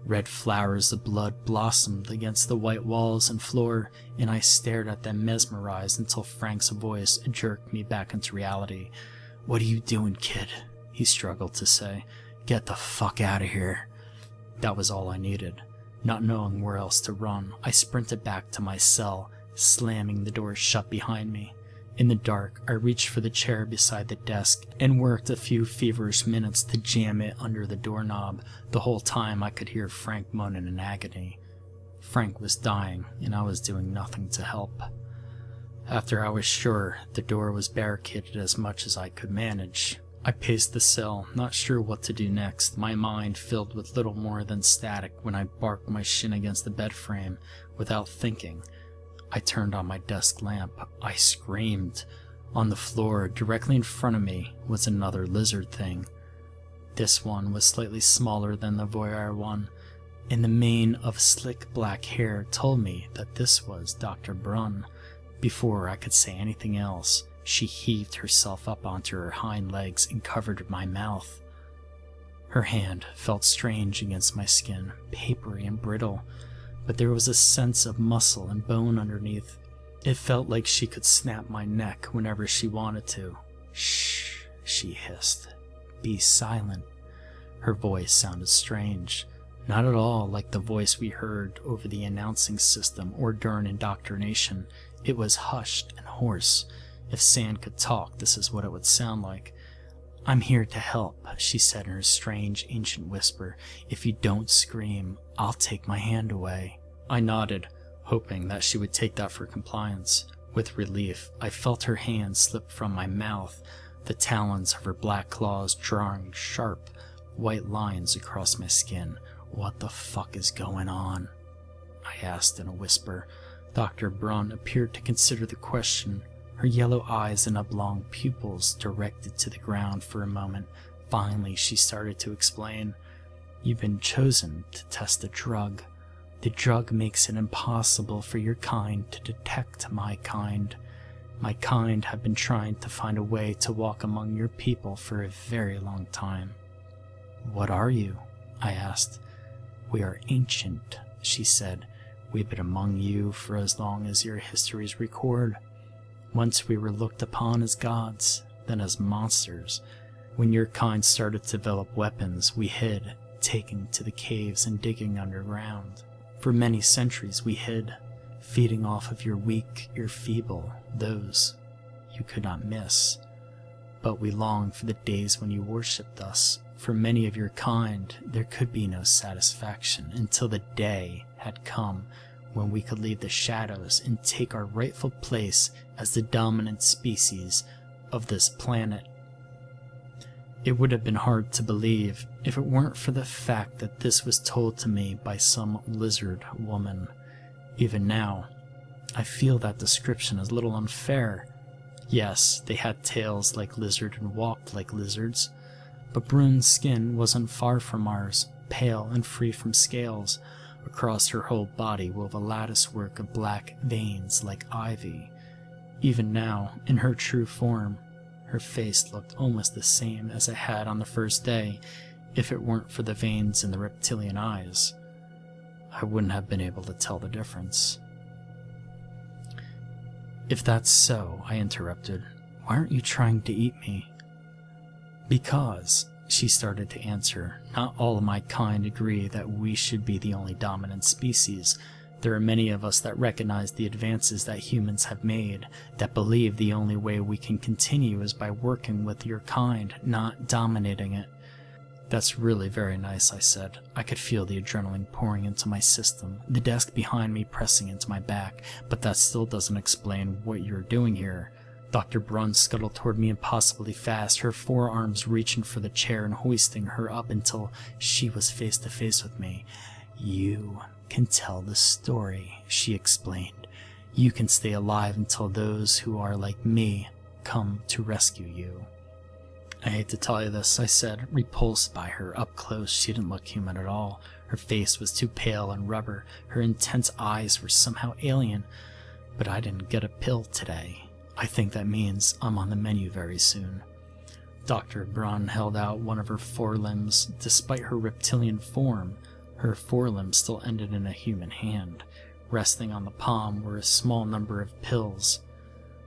Red flowers of blood blossomed against the white walls and floor, and I stared at them mesmerized until Frank's voice jerked me back into reality. "What are you doing, kid?" he struggled to say. "Get the fuck out of here." That was all I needed. Not knowing where else to run, I sprinted back to my cell, slamming the door shut behind me. In the dark, I reached for the chair beside the desk and worked a few feverish minutes to jam it under the doorknob. The whole time I could hear Frank moaning in agony. Frank was dying, and I was doing nothing to help. After I was sure the door was barricaded as much as I could manage, I paced the cell, not sure what to do next, my mind filled with little more than static when I barked my shin against the bed frame. Without thinking, I turned on my desk lamp. I screamed. On the floor, directly in front of me, was another lizard thing. This one was slightly smaller than the voyeur one, and the mane of slick black hair told me that this was Dr. Brunn. Before I could say anything else, she heaved herself up onto her hind legs and covered my mouth. Her hand felt strange against my skin, papery and brittle, but there was a sense of muscle and bone underneath. It felt like she could snap my neck whenever she wanted to. "Shh," she hissed. "Be silent." Her voice sounded strange, not at all like the voice we heard over the announcing system or during indoctrination. It was hushed and hoarse. If sand could talk, this is what it would sound like. "I'm here to help," she said in her strange, ancient whisper. "If you don't scream, I'll take my hand away." I nodded, hoping that she would take that for compliance. With relief, I felt her hand slip from my mouth, the talons of her black claws drawing sharp, white lines across my skin. "What the fuck is going on?" I asked in a whisper. Dr. Brunn appeared to consider the question, her yellow eyes and oblong pupils directed to the ground for a moment. Finally, she started to explain. "You've been chosen to test a drug. The drug makes it impossible for your kind to detect my kind. My kind have been trying to find a way to walk among your people for a very long time." "What are you?" I asked. "We are ancient," she said. "We've been among you for as long as your histories record. Once we were looked upon as gods, then as monsters. When your kind started to develop weapons, we hid, taking to the caves and digging underground. For many centuries we hid, feeding off of your weak, your feeble, those you could not miss. But we longed for the days when you worshipped us. For many of your kind, there could be no satisfaction until the day had come when we could leave the shadows and take our rightful place as the dominant species of this planet. It would have been hard to believe if it weren't for the fact that this was told to me by some lizard woman. Even now, I feel that description is a little unfair. Yes, they had tails like lizards and walked like lizards, but Brunn's skin wasn't far from ours, pale and free from scales. Across her whole body wove a latticework of black veins like ivy. Even now, in her true form, her face looked almost the same as it had on the first day, if it weren't for the veins in the reptilian eyes. I wouldn't have been able to tell the difference. "If that's so," I interrupted, "why aren't you trying to eat me?" "Because," she started to answer, "not all of my kind agree that we should be the only dominant species. There are many of us that recognize the advances that humans have made, that believe the only way we can continue is by working with your kind, not dominating it." "That's really very nice," I said. I could feel the adrenaline pouring into my system, the desk behind me pressing into my back, "but that still doesn't explain what you're doing here." Dr. Brunn scuttled toward me impossibly fast, her forearms reaching for the chair and hoisting her up until she was face to face with me. "You can tell the story," she explained. "You can stay alive until those who are like me come to rescue you." "I hate to tell you this," I said, repulsed by her. Up close, she didn't look human at all. Her face was too pale and rubber. Her intense eyes were somehow alien. "But I didn't get a pill today. I think that means I'm on the menu very soon." Dr. Brunn held out one of her forelimbs. Despite her reptilian form, Her forelimb still ended in a human hand. Resting on the palm were a small number of pills.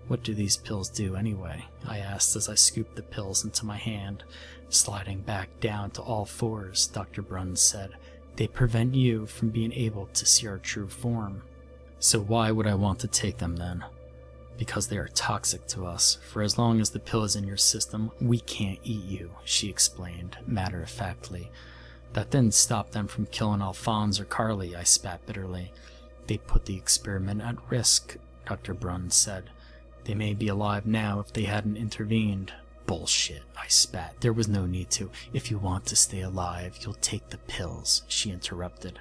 "What do these pills do anyway?" I asked as I scooped the pills into my hand. Sliding back down to all fours, Dr. Brunn said, "They prevent you from being able to see our true form." "So why would I want to take them then?" "Because they are toxic to us. For as long as the pill is in your system, we can't eat you," she explained, matter-of-factly. "That didn't stop them from killing Alphonse or Carly," I spat bitterly. "They put the experiment at risk," Dr. Brunn said. "They may be alive now if they hadn't intervened." "Bullshit," I spat. "There was no need to. If you want to stay alive, you'll take the pills," she interrupted.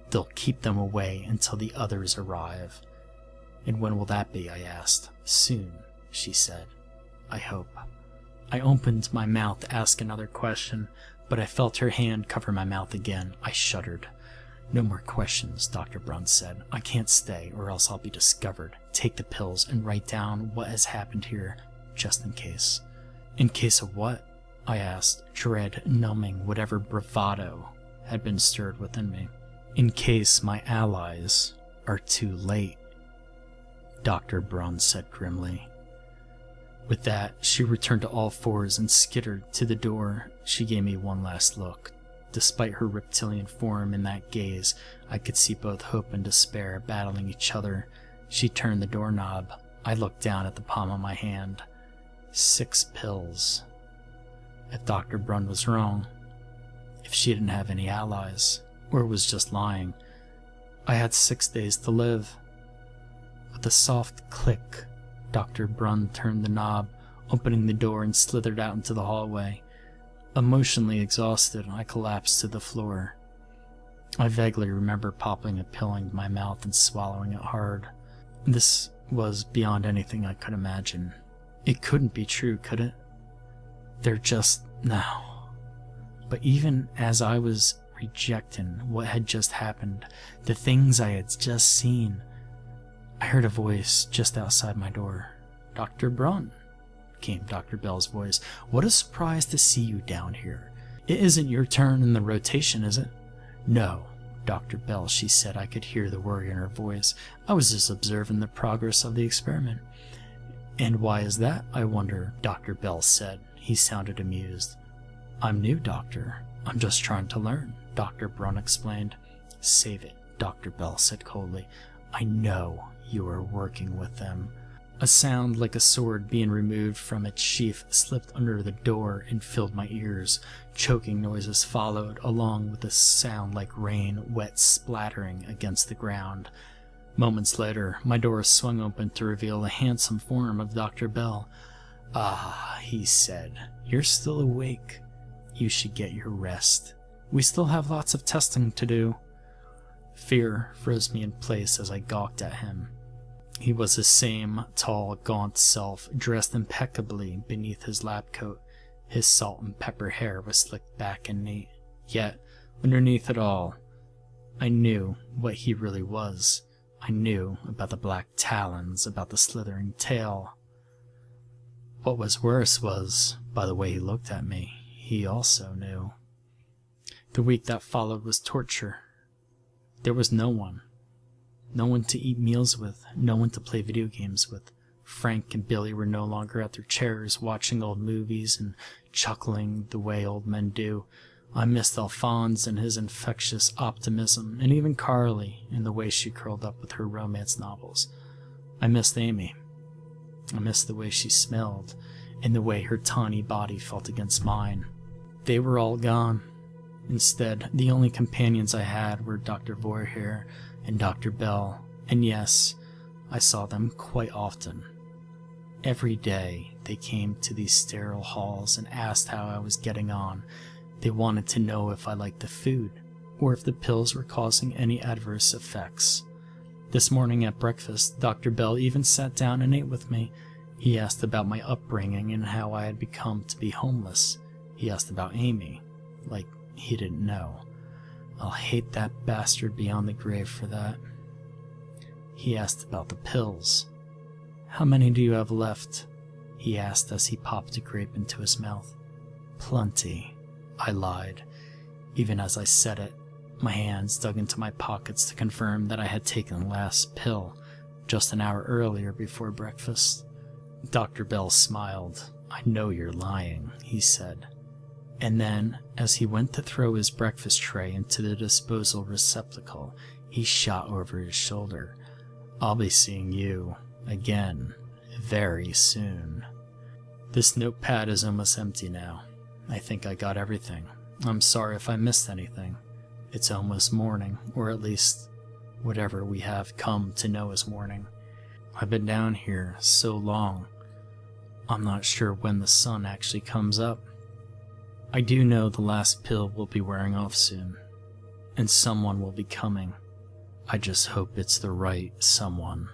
"They'll keep them away until the others arrive." "And when will that be?" I asked. "Soon," she said. "I hope." I opened my mouth to ask another question, but I felt her hand cover my mouth again. I shuddered. "No more questions," Dr. Brunn said. "I can't stay, or else I'll be discovered. Take the pills and write down what has happened here, just in case." "In case of what?" I asked, dread numbing whatever bravado had been stirred within me. "In case my allies are too late," Dr. Brunn said grimly. With that, she returned to all fours and skittered to the door. She gave me one last look. Despite her reptilian form in that gaze, I could see both hope and despair battling each other. She turned the doorknob. I looked down at the palm of my hand. 6 pills. If Dr. Brunn was wrong, if she didn't have any allies, or was just lying, I had 6 days to live. With a soft click, Dr. Brunn turned the knob, opening the door, and slithered out into the hallway. Emotionally exhausted, I collapsed to the floor. I vaguely remember popping a pill into my mouth and swallowing it hard. This was beyond anything I could imagine. It couldn't be true, could it? They're just now. But even as I was rejecting what had just happened, the things I had just seen, I heard a voice just outside my door. "Dr. Brunn," came Dr. Bell's voice. "What a surprise to see you down here. It isn't your turn in the rotation, is it?" "No, Dr. Bell," she said. I could hear the worry in her voice. "I was just observing the progress of the experiment." "And why is that, I wonder?" Dr. Bell said. He sounded amused. "I'm new, Doctor. I'm just trying to learn," Dr. Brunn explained. "Save it," Dr. Bell said coldly. "I know you are working with them." A sound like a sword being removed from its sheath slipped under the door and filled my ears. Choking noises followed, along with a sound like rain, wet splattering against the ground. Moments later, my door swung open to reveal the handsome form of Dr. Bell. "Ah," he said, "you're still awake. You should get your rest. We still have lots of testing to do." Fear froze me in place as I gawked at him. He was the same tall, gaunt self, dressed impeccably beneath his lab coat. His salt and pepper hair was slicked back and neat. Yet, underneath it all, I knew what he really was. I knew about the black talons, about the slithering tail. What was worse was, by the way he looked at me, he also knew. The week that followed was torture. There was no one. No one to eat meals with, no one to play video games with. Frank and Billy were no longer at their chairs watching old movies and chuckling the way old men do. I missed Alphonse and his infectious optimism, and even Carly and the way she curled up with her romance novels. I missed Amy. I missed the way she smelled, and the way her tawny body felt against mine. They were all gone. Instead, the only companions I had were Dr. Voorheer and Dr. Bell, and yes, I saw them quite often. Every day they came to these sterile halls and asked how I was getting on. They wanted to know if I liked the food, or if the pills were causing any adverse effects. This morning at breakfast, Dr. Bell even sat down and ate with me. He asked about my upbringing and how I had become to be homeless. He asked about Amy, like he didn't know. I'll hate that bastard beyond the grave for that. He asked about the pills. "How many do you have left?" he asked as he popped a grape into his mouth. "Plenty," I lied. Even as I said it, My hands dug into my pockets to confirm that I had taken the last pill just an hour earlier before breakfast. Dr. Bell smiled. "I know you're lying," he said. And then, as he went to throw his breakfast tray into the disposal receptacle, he shot over his shoulder. "I'll be seeing you again very soon." This notepad is almost empty now. I think I got everything. I'm sorry if I missed anything. It's almost morning, or at least whatever we have come to know as morning. I've been down here so long, I'm not sure when the sun actually comes up. I do know the last pill will be wearing off soon, and someone will be coming. I just hope it's the right someone.